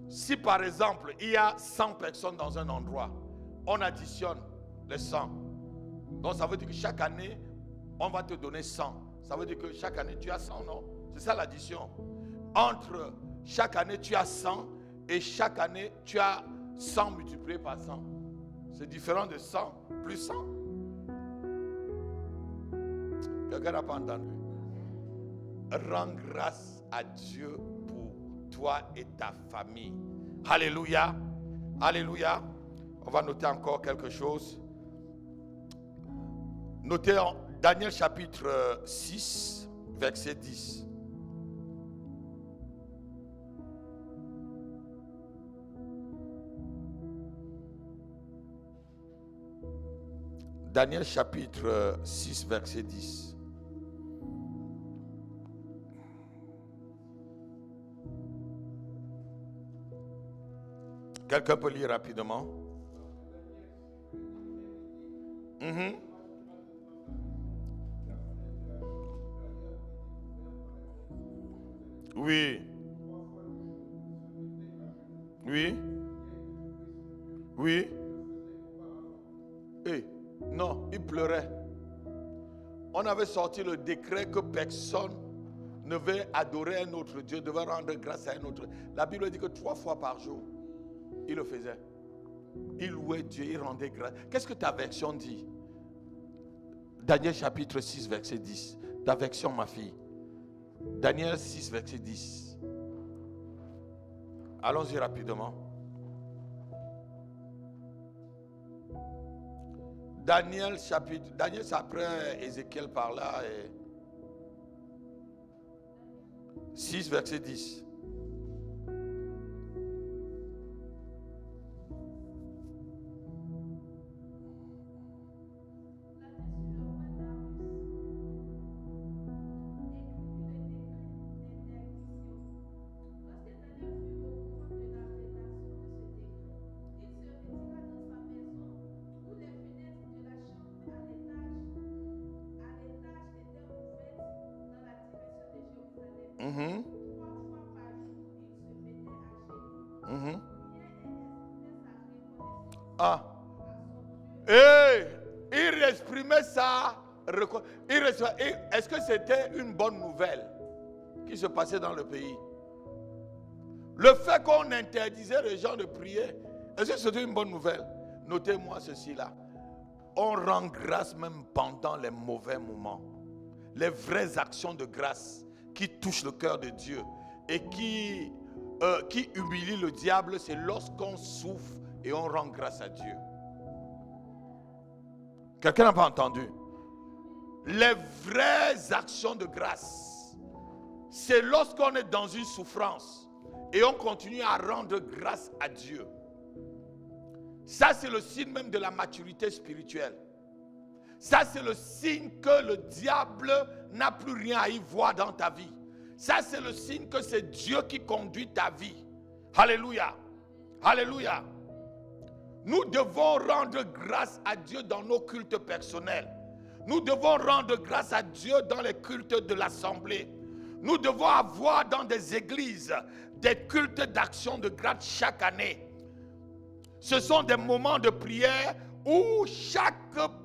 si par exemple, il y a 100 personnes dans un endroit, on additionne les 100. Donc ça veut dire que chaque année, on va te donner 100. Ça veut dire que chaque année, tu as 100, non? C'est ça l'addition. Entre chaque année, tu as 100 et chaque année, tu as 100 multiplié par 100. C'est différent de 100 plus 100. Quelqu'un n'a pas entendu. Rends grâce à Dieu pour toi et ta famille. Alléluia. Alléluia. On va noter encore quelque chose. Notez en Daniel chapitre 6, verset 10. Daniel chapitre 6, verset 10. Quelqu'un peut lire rapidement? Oui. Oui. Oui. Non, il pleurait. On avait sorti le décret que personne ne devait adorer un autre Dieu, devait rendre grâce à un autre. La Bible dit que 3 fois par jour, il le faisait. Il louait Dieu, il rendait grâce. Qu'est-ce que ta version dit? Daniel chapitre 6, verset 10. Ta version, ma fille. Daniel 6, verset 10. Allons-y rapidement. Daniel c'est après Ézéchiel par là. 6, verset 10. Mhm. Mhm. Ah. Et il exprimait ça. Est-ce que c'était une bonne nouvelle qui se passait dans le pays? Le fait qu'on interdisait les gens de prier, est-ce que c'était une bonne nouvelle? Notez-moi ceci là. On rend grâce même pendant les mauvais moments. Les vraies actions de grâce qui touchent le cœur de Dieu et qui humilient le diable, c'est lorsqu'on souffre et on rend grâce à Dieu. Quelqu'un n'a pas entendu? Les vraies actions de grâce, c'est lorsqu'on est dans une souffrance et on continue à rendre grâce à Dieu. Ça, c'est le signe même de la maturité spirituelle. Ça, c'est le signe que le diable n'a plus rien à y voir dans ta vie. Ça, c'est le signe que c'est Dieu qui conduit ta vie. Alléluia. Alléluia. Nous devons rendre grâce à Dieu dans nos cultes personnels. Nous devons rendre grâce à Dieu dans les cultes de l'assemblée. Nous devons avoir dans des églises des cultes d'action de grâce chaque année. Ce sont des moments de prière où chaque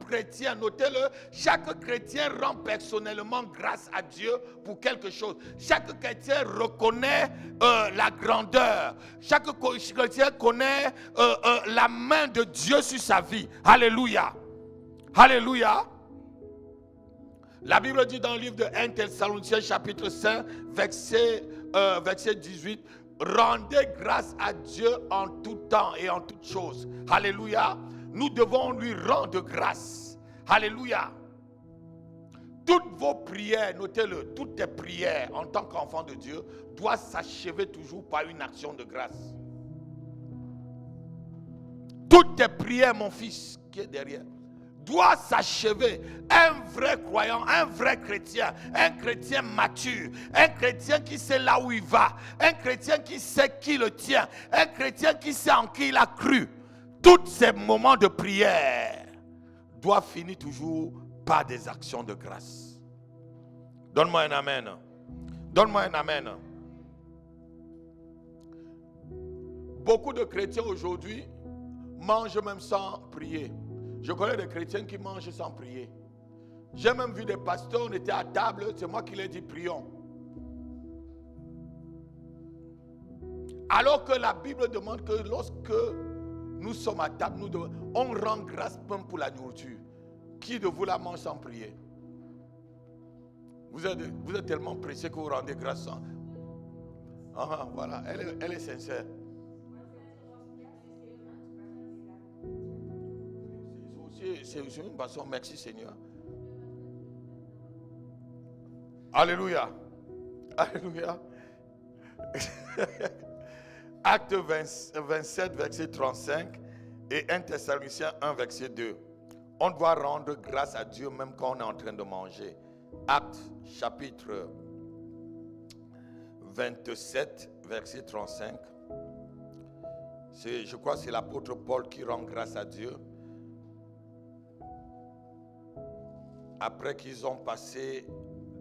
chrétien, notez-le, chaque chrétien rend personnellement grâce à Dieu pour quelque chose. Chaque chrétien reconnaît la grandeur. Chaque chrétien connaît la main de Dieu sur sa vie. Alléluia. Alléluia. La Bible dit dans le livre de 1 Thessaloniciens chapitre 5, verset 18, rendez grâce à Dieu en tout temps et en toutes choses. Alléluia. Nous devons lui rendre grâce. Alléluia. Toutes vos prières, notez-le, toutes tes prières en tant qu'enfant de Dieu doivent s'achever toujours par une action de grâce. Toutes tes prières, mon fils qui est derrière, doit s'achever. Un vrai croyant, un vrai chrétien, un chrétien mature, un chrétien qui sait là où il va, un chrétien qui sait qui le tient, un chrétien qui sait en qui il a cru. Tous ces moments de prière doivent finir toujours par des actions de grâce. Donne-moi un amen. Donne-moi un amen. Beaucoup de chrétiens aujourd'hui mangent même sans prier. Je connais des chrétiens qui mangent sans prier. J'ai même vu des pasteurs, on était à table, c'est moi qui leur ai dit prions. Alors que la Bible demande que lorsque nous sommes à table, on rend grâce même pour la nourriture. Qui de vous la mange sans prier? Vous êtes tellement pressé que vous rendez grâce sans. Ah, voilà, elle est sincère. C'est une façon, merci Seigneur. Alléluia. Alléluia. Acte 27, verset 35 et 1 Thessaloniciens 1, verset 2. On doit rendre grâce à Dieu même quand on est en train de manger. Acte chapitre 27, verset 35. Je crois que c'est l'apôtre Paul qui rend grâce à Dieu. Après qu'ils ont passé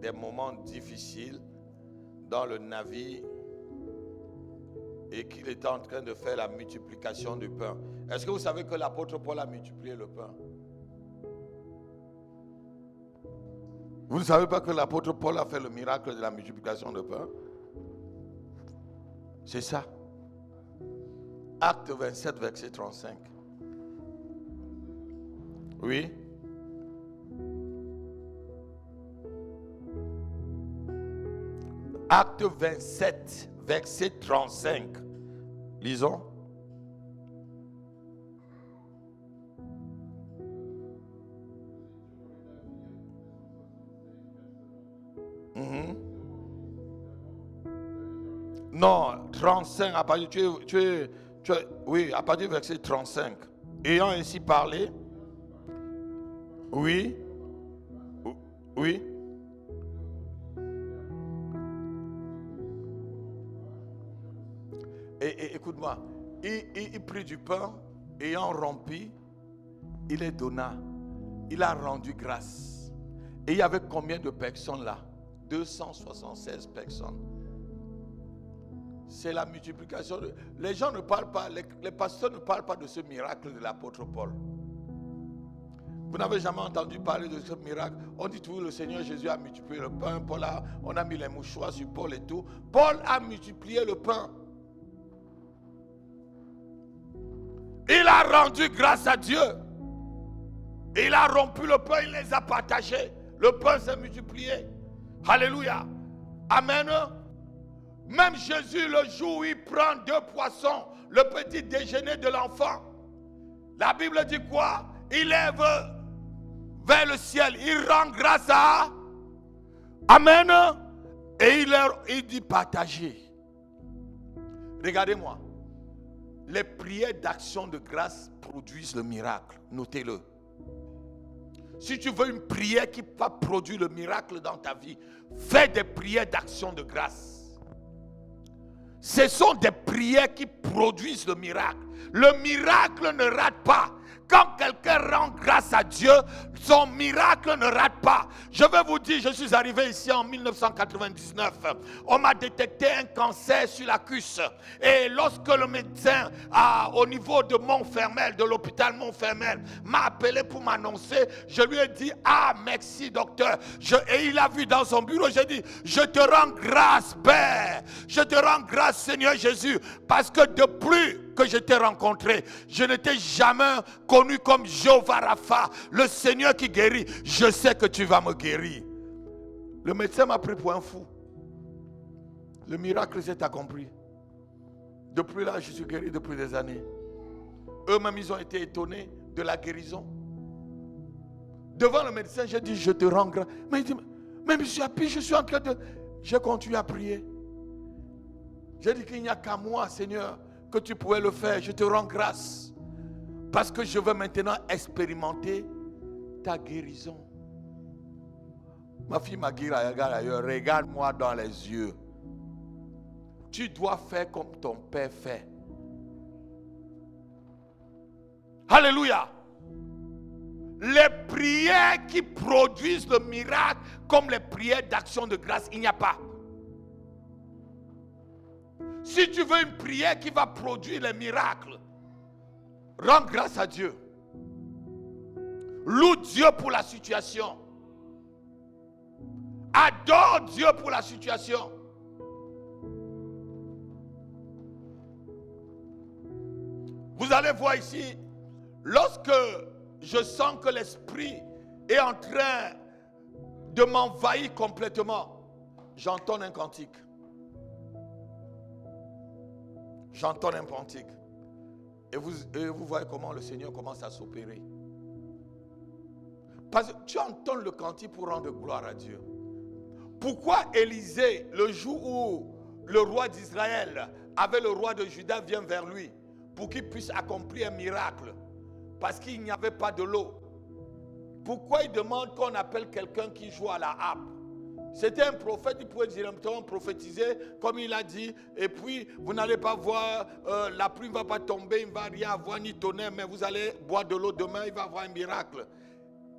des moments difficiles dans le navire et qu'il était en train de faire la multiplication du pain. Est-ce que vous savez que l'apôtre Paul a multiplié le pain? Vous ne savez pas que l'apôtre Paul a fait le miracle de la multiplication du pain? C'est ça. Acte 27, verset 35. Oui. Acte 27, verset 35. Lisons. Non, 35, à partir, oui, à partir du verset 35. Ayant ainsi parlé, oui, oui. Et écoute-moi, il prit du pain, ayant rompu, il les donna. Il a rendu grâce. Et il y avait combien de personnes là? 276 personnes. C'est la multiplication. Les gens ne parlent pas, les pasteurs ne parlent pas de ce miracle de l'apôtre Paul. Vous n'avez jamais entendu parler de ce miracle. On dit toujours le Seigneur Jésus a multiplié le pain. On a mis les mouchoirs sur Paul et tout. Paul a multiplié le pain. Il a rendu grâce à Dieu. Il a rompu le pain, il les a partagés. Le pain s'est multiplié. Alléluia. Amen. Même Jésus, le jour où il prend 2 poissons, le petit déjeuner de l'enfant, la Bible dit quoi? Il lève vers le ciel, il rend grâce à... Amen. Et il dit partager. Regardez-moi. Les prières d'action de grâce produisent le miracle. Notez-le. Si tu veux une prière qui va produire le miracle dans ta vie, fais des prières d'action de grâce. Ce sont des prières qui produisent le miracle. Le miracle ne rate pas. Quand quelqu'un rend grâce à Dieu, son miracle ne rate pas. Je vais vous dire, je suis arrivé ici en 1999. On m'a détecté un cancer sur la cuisse. Et lorsque le médecin au niveau de Montfermeil, de l'hôpital Montfermeil, m'a appelé pour m'annoncer, je lui ai dit, ah merci docteur. Et il a vu dans son bureau, j'ai dit, je te rends grâce Père. Je te rends grâce Seigneur Jésus. Parce que depuis que je t'ai rencontré, je ne t'ai jamais connu comme Jéhovah Rapha, le Seigneur qui guérit. Je sais que tu vas me guérir. Le médecin m'a pris pour un fou. Le miracle s'est accompli. Depuis là, je suis guéri depuis des années. Eux-mêmes, ils ont été étonnés de la guérison. Devant le médecin, j'ai dit, je te rends grâce. Mais il dit, mais monsieur Api, je suis en train de... J'ai continué à prier. J'ai dit qu'il n'y a qu'à moi, Seigneur, que tu pouvais le faire. Je te rends grâce. Parce que je veux maintenant expérimenter ta guérison. Ma fille m'a dit, regarde-moi dans les yeux. Tu dois faire comme ton père fait. Alléluia. Les prières qui produisent le miracle, comme les prières d'action de grâce, il n'y a pas. Si tu veux une prière qui va produire les miracles, rends grâce à Dieu. Loue Dieu pour la situation. Adore Dieu pour la situation. Vous allez voir ici, lorsque je sens que l'esprit est en train de m'envahir complètement, j'entends un cantique. J'entends un cantique. Et vous voyez comment le Seigneur commence à s'opérer. Parce que tu entends le cantique pour rendre gloire à Dieu. Pourquoi Élisée, le jour où le roi d'Israël avait le roi de Juda, vient vers lui pour qu'il puisse accomplir un miracle? Parce qu'il n'y avait pas de l'eau. Pourquoi il demande qu'on appelle quelqu'un qui joue à la harpe? C'était un prophète, il pouvait directement prophétiser, comme il a dit, et puis vous n'allez pas voir, la pluie ne va pas tomber, il ne va rien avoir, ni tonnerre, mais vous allez boire de l'eau demain, il va avoir un miracle.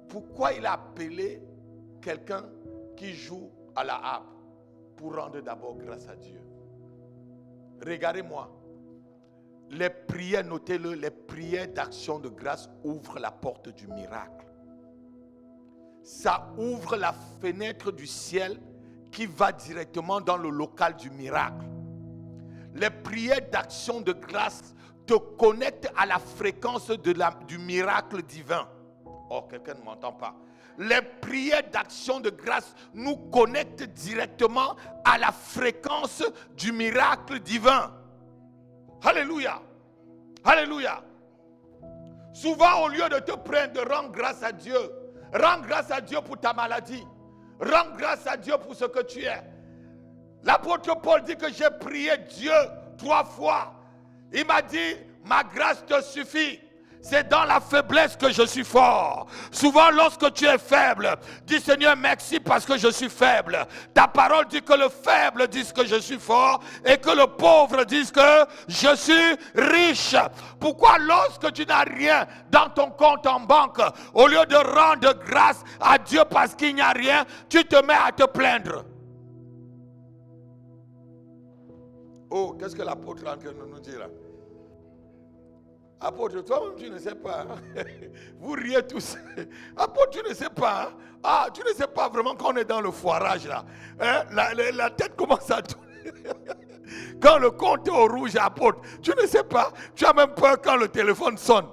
Pourquoi il a appelé quelqu'un qui joue à la harpe? Pour rendre d'abord grâce à Dieu. Regardez-moi, les prières, notez-le, les prières d'action de grâce ouvrent la porte du miracle. Ça ouvre la fenêtre du ciel qui va directement dans le local du miracle. Les prières d'action de grâce te connectent à la fréquence du miracle divin. Oh, quelqu'un ne m'entend pas. Les prières d'action de grâce nous connectent directement à la fréquence du miracle divin. Alléluia. Alléluia. Souvent, au lieu de te prendre, de rendre grâce à Dieu, rends grâce à Dieu pour ta maladie. Rends grâce à Dieu pour ce que tu es. L'apôtre Paul dit que j'ai prié Dieu 3 fois. Il m'a dit, ma grâce te suffit. C'est dans la faiblesse que je suis fort. Souvent lorsque tu es faible, dis Seigneur merci parce que je suis faible. Ta parole dit que le faible dise que je suis fort et que le pauvre dise que je suis riche. Pourquoi lorsque tu n'as rien dans ton compte en banque, au lieu de rendre grâce à Dieu parce qu'il n'y a rien, tu te mets à te plaindre? Oh, qu'est-ce que l'apôtre est en train de nous dire là? Apôtre, toi-même tu ne sais pas. Hein? Vous riez tous. Apôtre, tu ne sais pas. Hein? Ah, tu ne sais pas vraiment qu'on est dans le foirage là. Hein? La tête commence à tourner. Quand le compte est au rouge, apôtre, tu ne sais pas. Tu as même peur quand le téléphone sonne.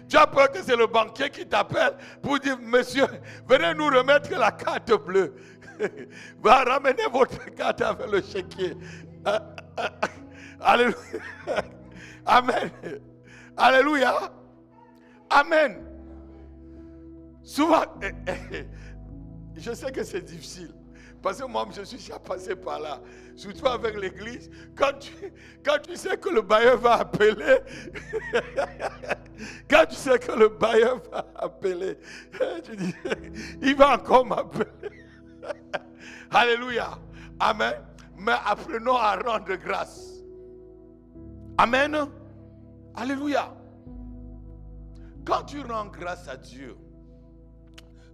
Tu as peur que c'est le banquier qui t'appelle pour dire, monsieur, venez nous remettre la carte bleue. Va ramener votre carte avec le chéquier. Alléluia. Amen. Alléluia. Amen. Souvent, je sais que c'est difficile. Parce que moi, je suis déjà passé par là. Surtout avec l'église. Quand tu sais que le bailleur va appeler. Quand tu sais que le bailleur va appeler. Tu dis, il va encore m'appeler. Alléluia. Amen. Mais apprenons à rendre grâce. Amen. Alléluia. Quand tu rends grâce à Dieu,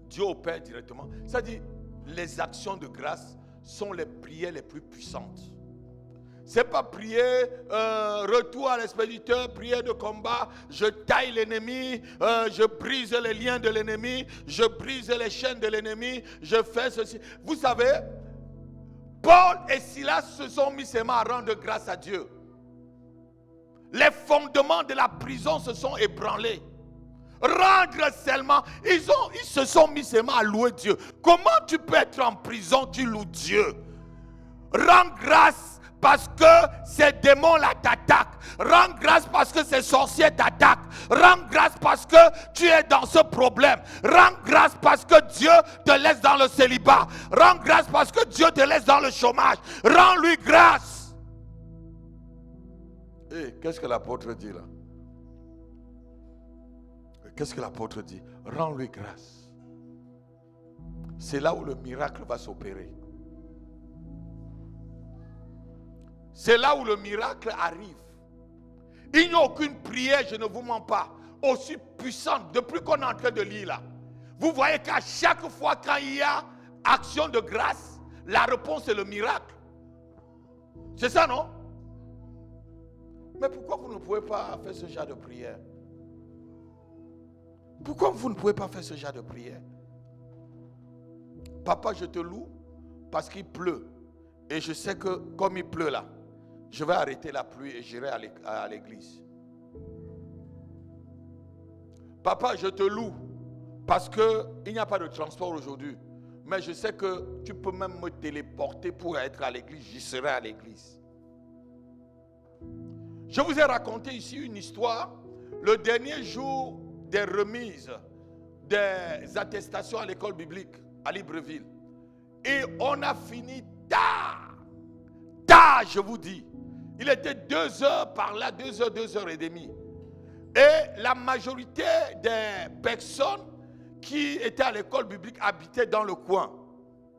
Dieu opère directement. Ça dit, les actions de grâce sont les prières les plus puissantes. C'est pas prier retour à l'expéditeur, prière de combat, je taille l'ennemi, je brise les liens de l'ennemi, je brise les chaînes de l'ennemi, je fais ceci. Vous savez, Paul et Silas se sont mis seulement à rendre grâce à Dieu. Les fondements de la prison se sont ébranlés. Rendre seulement, ils se sont mis seulement à louer Dieu. Comment tu peux être en prison, tu loues Dieu? Rends grâce parce que ces démons-là t'attaquent. Rends grâce parce que ces sorciers t'attaquent. Rends grâce parce que tu es dans ce problème. Rends grâce parce que Dieu te laisse dans le célibat. Rends grâce parce que Dieu te laisse dans le chômage. Rends-lui grâce. Et qu'est-ce que l'apôtre dit là? Qu'est-ce que l'apôtre dit? Rends-lui grâce. C'est là où le miracle va s'opérer. C'est là où le miracle arrive. Il n'y a aucune prière, je ne vous mens pas, aussi puissante depuis qu'on est en train de lire là. Vous voyez qu'à chaque fois quand il y a action de grâce, la réponse est le miracle. C'est ça, non? Mais pourquoi vous ne pouvez pas faire ce genre de prière? Pourquoi vous ne pouvez pas faire ce genre de prière? Papa, je te loue parce qu'il pleut. Et je sais que comme il pleut là, je vais arrêter la pluie et j'irai à l'église. Papa, je te loue parce qu'il n'y a pas de transport aujourd'hui. Mais je sais que tu peux même me téléporter pour être à l'église. J'y serai à l'église. Je vous ai raconté ici une histoire. Le dernier jour des remises, des attestations à l'école biblique à Libreville. Et on a fini tard. Tard, je vous dis. Il était 2 heures par là, 2 heures, 2 heures et demie. Et la majorité des personnes qui étaient à l'école biblique habitaient dans le coin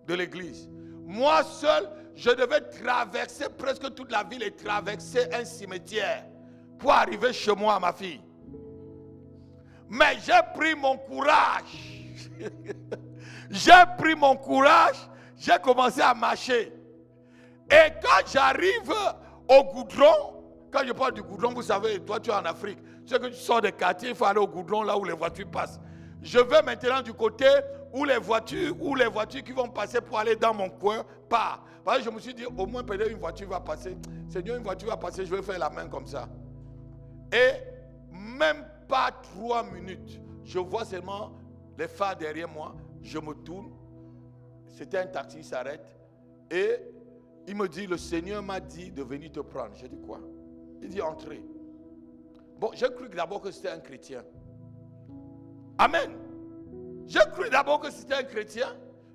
de l'église. Moi seul, je devais traverser presque toute la ville et traverser un cimetière pour arriver chez moi, ma fille. Mais j'ai pris mon courage. J'ai pris mon courage. J'ai commencé à marcher. Et quand j'arrive au goudron, quand je parle du goudron, vous savez, toi tu es en Afrique. Tu sais que tu sors des quartiers, il faut aller au goudron là où les voitures passent. Je vais maintenant du côté où les voitures qui vont passer pour aller dans mon coin partent. Parce que je me suis dit, au moins peut-être une voiture va passer. Seigneur, une voiture va passer, je vais faire la main comme ça. Et même pas 3 minutes, je vois seulement les phares derrière moi. Je me tourne. C'était un taxi, il s'arrête. Et il me dit, le Seigneur m'a dit de venir te prendre. J'ai dit quoi? Il dit, entrez. Bon, j'ai cru d'abord que c'était un chrétien. Amen. J'ai cru d'abord que c'était un chrétien.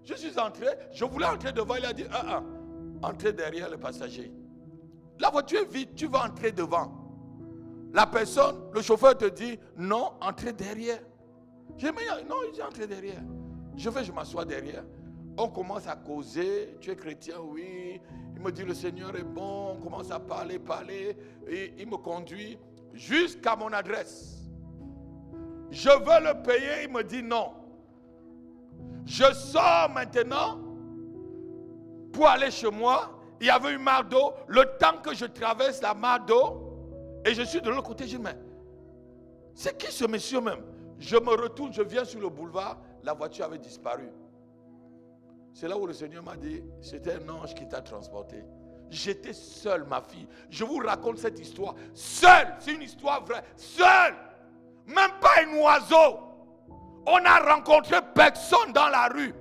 Je suis entré, je voulais entrer devant. Il a dit, entrez derrière le passager. La voiture est vide, tu vas entrer devant. La personne, le chauffeur te dit, non, entrez derrière. J'ai dit, non, il dit, entrez derrière. Je m'assois derrière. On commence à causer. Tu es chrétien, oui. Il me dit, le Seigneur est bon. On commence à parler. Et il me conduit jusqu'à mon adresse. Je veux le payer. Il me dit non. Je sors maintenant. pour aller chez moi. Il y avait une mare d'eau. Le temps que je traverse la mare d'eau, et je suis de l'autre côté, je dis, mais c'est qui ce monsieur même? Je me retourne, je viens sur le boulevard, la voiture avait disparu. C'est là où le Seigneur m'a dit, c'était un ange qui t'a transporté. J'étais seul, ma fille. Je vous raconte cette histoire. Seul, c'est une histoire vraie. Seul, même pas un oiseau. On n'a rencontré personne dans la rue.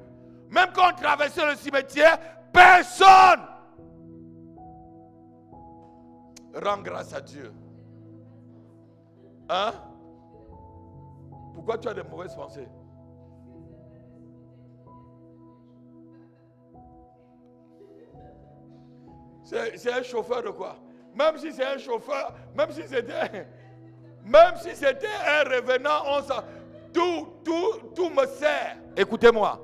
Même quand on traversait le cimetière, personne. Rends grâce à Dieu. Hein? Pourquoi tu as des mauvaises pensées? C'est un chauffeur de quoi? Même si c'est un chauffeur, même si c'était un revenant, tout me sert. Écoutez-moi.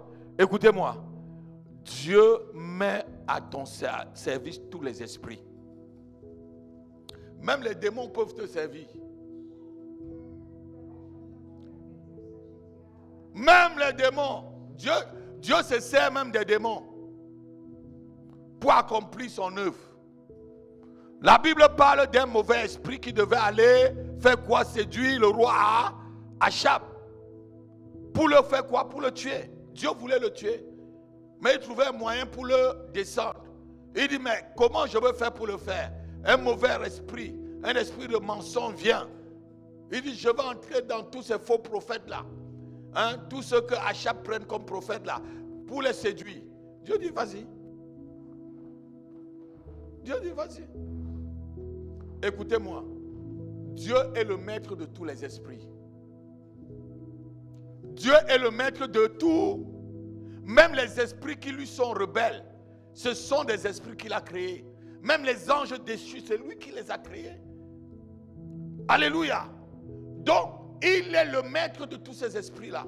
Dieu met à ton service tous les esprits. Même les démons peuvent te servir. Même les démons. Dieu se sert même des démons pour accomplir son œuvre. La Bible parle d'un mauvais esprit qui devait aller faire quoi? Séduire le roi Achab. Pour le faire quoi? Pour le tuer. Dieu voulait le tuer. Mais il trouvait un moyen pour le descendre. Il dit, mais comment je vais faire pour le faire? Un mauvais esprit, un esprit de mensonge vient. Il dit, je vais entrer dans tous ces faux prophètes-là. Hein? Tous ceux que Achab prenne comme prophètes-là, pour les séduire. Dieu dit, vas-y. Dieu dit, vas-y. Écoutez-moi. Dieu est le maître de tous les esprits. Dieu est le maître de tout. Même les esprits qui lui sont rebelles, ce sont des esprits qu'il a créés. Même les anges déchus, c'est lui qui les a créés. Alléluia. Donc, il est le maître de tous ces esprits-là.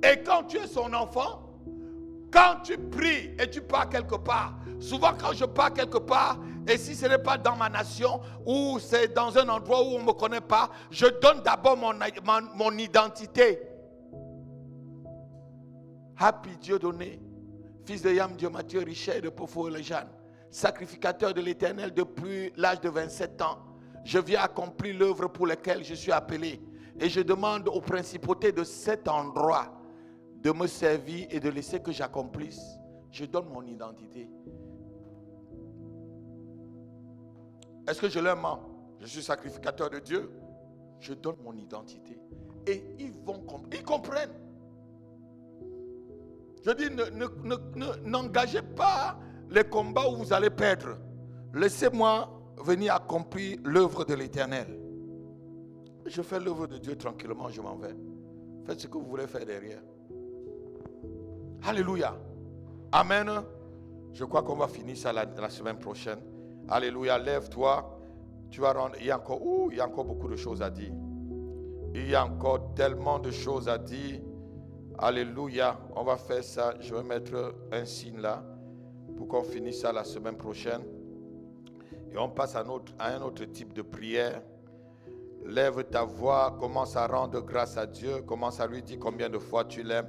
Et quand tu es son enfant, quand tu pries et tu pars quelque part, souvent quand je pars quelque part, et si ce n'est pas dans ma nation, ou c'est dans un endroit où on ne me connaît pas, je donne d'abord mon identité. Happy Dieudonné, fils de Yam Dieu Mathieu, Richet de Pofo et Jeanne, sacrificateur de l'Éternel depuis l'âge de 27 ans. Je viens accomplir l'œuvre pour laquelle je suis appelé. Et je demande aux principautés de cet endroit de me servir et de laisser que j'accomplisse. Je donne mon identité. Est-ce que je leur mens? Je suis sacrificateur de Dieu. Je donne mon identité. Et ils comprennent. Je dis, n'engagez pas les combats où vous allez perdre. Laissez-moi venir accomplir l'œuvre de l'Éternel. Je fais l'œuvre de Dieu tranquillement, je m'en vais. Faites ce que vous voulez faire derrière. Alléluia. Amen. Je crois qu'on va finir ça la semaine prochaine. Alléluia. Lève-toi. Tu vas rendre. Il y a encore beaucoup de choses à dire. Il y a encore tellement de choses à dire. Alléluia. On va faire ça. Je vais mettre un signe là pour qu'on finisse ça la semaine prochaine. Et on passe à un autre type de prière. Lève ta voix, commence à rendre grâce à Dieu, commence à lui dire combien de fois tu l'aimes.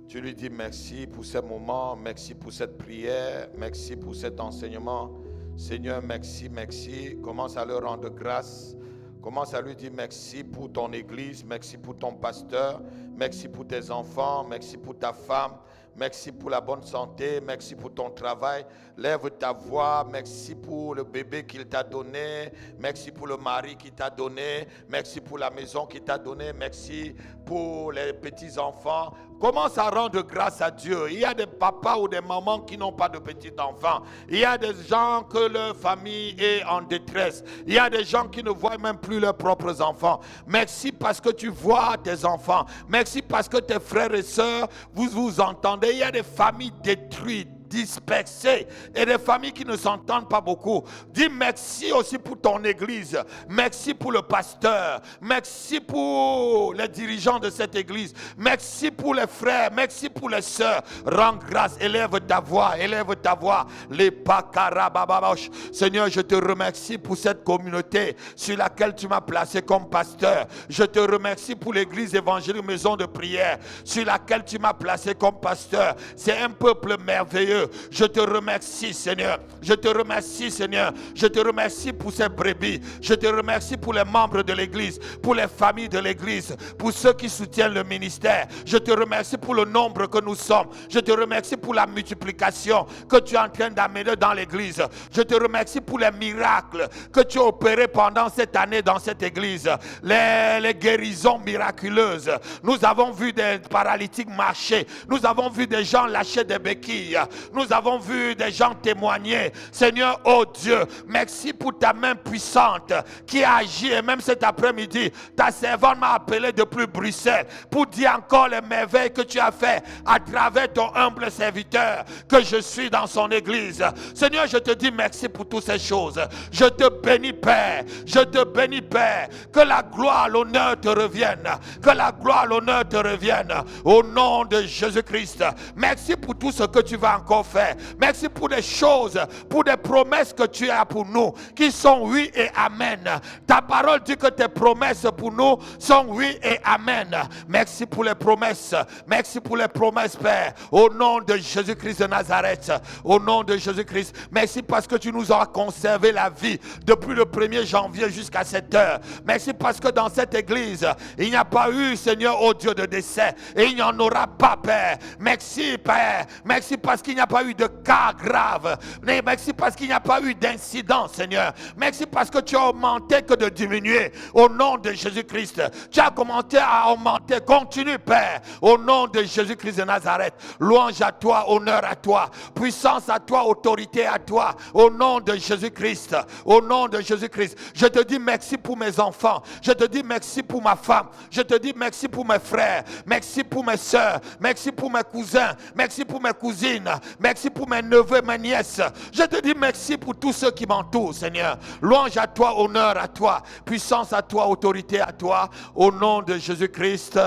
Tu lui dis merci pour ce moment, merci pour cette prière, merci pour cet enseignement. Seigneur, merci, merci. Commence à leur rendre grâce. Commence à lui dire merci pour ton église, merci pour ton pasteur, merci pour tes enfants, merci pour ta femme, merci pour la bonne santé, merci pour ton travail. Lève ta voix, merci pour le bébé qu'il t'a donné, merci pour le mari qu'il t'a donné, merci pour la maison qu'il t'a donné, merci pour les petits-enfants. Commence à rendre grâce à Dieu. Il y a des papas ou des mamans qui n'ont pas de petits-enfants. Il y a des gens que leur famille est en détresse. Il y a des gens qui ne voient même plus leurs propres enfants. Merci parce que tu vois tes enfants. Merci parce que tes frères et sœurs, vous vous entendez. Il y a des familles détruites, dispersées et des familles qui ne s'entendent pas beaucoup. Dis merci aussi pour ton église. Merci pour le pasteur. Merci pour les dirigeants de cette église. Merci pour les frères. Merci pour les sœurs. Rends grâce. Élève ta voix. Élève ta voix. Les pakarabababosh. Seigneur, je te remercie pour cette communauté sur laquelle tu m'as placé comme pasteur. Je te remercie pour l'église évangélique maison de prière sur laquelle tu m'as placé comme pasteur. C'est un peuple merveilleux. Dieu. Je te remercie, Seigneur. Je te remercie, Seigneur. Je te remercie pour ces brebis. Je te remercie pour les membres de l'Église, pour les familles de l'Église, pour ceux qui soutiennent le ministère. Je te remercie pour le nombre que nous sommes. Je te remercie pour la multiplication que tu es en train d'amener dans l'Église. Je te remercie pour les miracles que tu as opérés pendant cette année dans cette Église. Les guérisons miraculeuses. Nous avons vu des paralytiques marcher. Nous avons vu des gens lâcher des béquilles. Nous avons vu des gens témoigner. Seigneur, oh Dieu, merci pour ta main puissante qui agit. Et même cet après-midi, ta servante m'a appelé depuis Bruxelles pour dire encore les merveilles que tu as fait à travers ton humble serviteur que je suis dans son église. Seigneur, je te dis merci pour toutes ces choses. Je te bénis, Père. Je te bénis, Père. Que la gloire, l'honneur te revienne. Que la gloire, l'honneur te revienne. Au nom de Jésus-Christ. Merci pour tout ce que tu vas encore faire. Merci pour des choses, pour des promesses que tu as pour nous, qui sont oui et amen. Ta parole dit que tes promesses pour nous sont oui et amen. Merci pour les promesses. Merci pour les promesses, Père. Au nom de Jésus-Christ de Nazareth. Au nom de Jésus-Christ. Merci parce que tu nous as conservé la vie depuis le 1er janvier jusqu'à cette heure. Merci parce que dans cette église, il n'y a pas eu, Seigneur, oh Dieu, de décès. Et il n'y en aura pas, Père. Merci, Père. Merci parce qu'il n'y a pas eu de cas graves. Merci parce qu'il n'y a pas eu d'incident, Seigneur. Merci parce que tu as augmenté que de diminuer. Au nom de Jésus-Christ. Tu as commencé à augmenter. Continue, Père. Au nom de Jésus-Christ de Nazareth. Louange à toi, honneur à toi. Puissance à toi, autorité à toi. Au nom de Jésus-Christ. Au nom de Jésus-Christ. Je te dis merci pour mes enfants. Je te dis merci pour ma femme. Je te dis merci pour mes frères. Merci pour mes soeurs. Merci pour mes cousins. Merci pour mes cousines. Merci pour mes neveux, mes nièces. Je te dis merci pour tous ceux qui m'entourent, Seigneur. Louange à toi, honneur à toi. Puissance à toi, autorité à toi. Au nom de Jésus-Christ.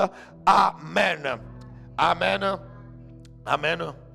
Amen. Amen. Amen.